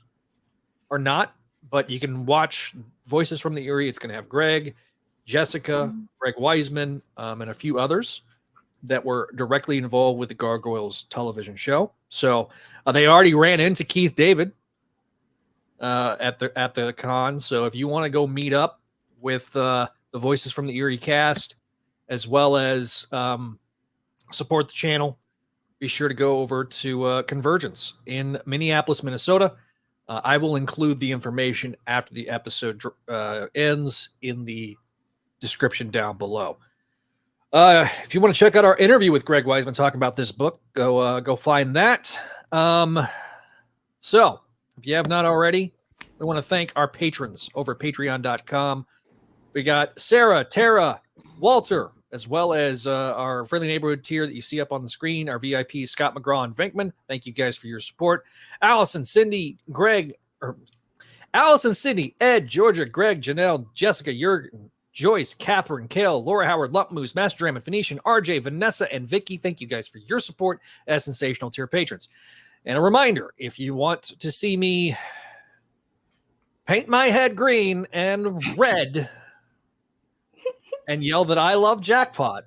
or not, but you can watch Voices from the Eyrie. It's going to have Greg, Jessica, Greg Weisman, and a few others that were directly involved with the Gargoyles television show. So they already ran into Keith David at the con. So if you want to go meet up with the Voices from the Eyrie cast, as well as support the channel, be sure to go over to Convergence in Minneapolis, Minnesota. I will include the information after the episode ends in the description down below. If you want to check out our interview with Greg Weisman talking about this book, go find that. So if you have not already, we want to thank our patrons over at patreon.com. We got Sarah, Tara, Walter, as well as our friendly neighborhood tier that you see up on the screen, our VIP, Scott McGraw and Venkman. Thank you guys for your support. Allison, Cindy, Ed, Georgia, Greg, Janelle, Jessica, Jurgen, Joyce, Catherine, Kale, Laura Howard, Lump Moose, Master Dram, Phoenician, RJ, Vanessa, and Vicky. Thank you guys for your support as sensational tier patrons. And a reminder, if you want to see me paint my head green and red and yell that I love Jackpot,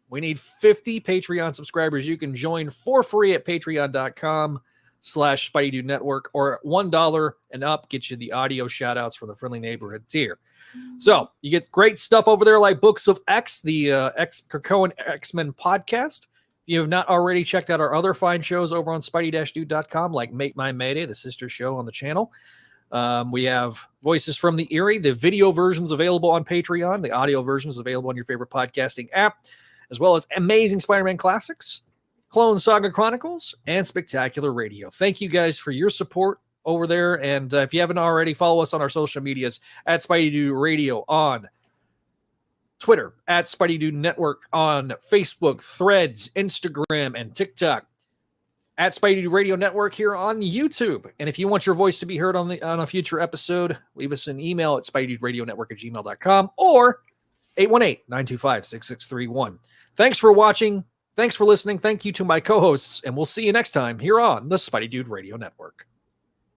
we need 50 Patreon subscribers. You can join for free at patreon.com/Spideydude Network, or $1 and up gets you the audio shout outs from the friendly neighborhood tier. So you get great stuff over there like Books of X, the Krakoan X-Men podcast. If you have not already checked out our other fine shows over on Spidey-Dude.com, like Make My Mayday, the sister show on the channel. We have Voices from the Eyrie, the video versions available on Patreon, the audio versions available on your favorite podcasting app, as well as Amazing Spider-Man Classics, Clone Saga Chronicles, and Spectacular Radio. Thank you guys for your support over there. And if you haven't already, follow us on our social medias at Spideydude Radio on Twitter, at Spideydude Network on Facebook, Threads, Instagram, and TikTok, at Spideydude Radio Network here on YouTube. And if you want your voice to be heard on a future episode, leave us an email at SpideydudeRadioNetwork@gmail.com or 818-925-6631. Thanks for watching. Thanks for listening. Thank you to my co-hosts, and we'll see you next time here on the Spideydude Radio Network.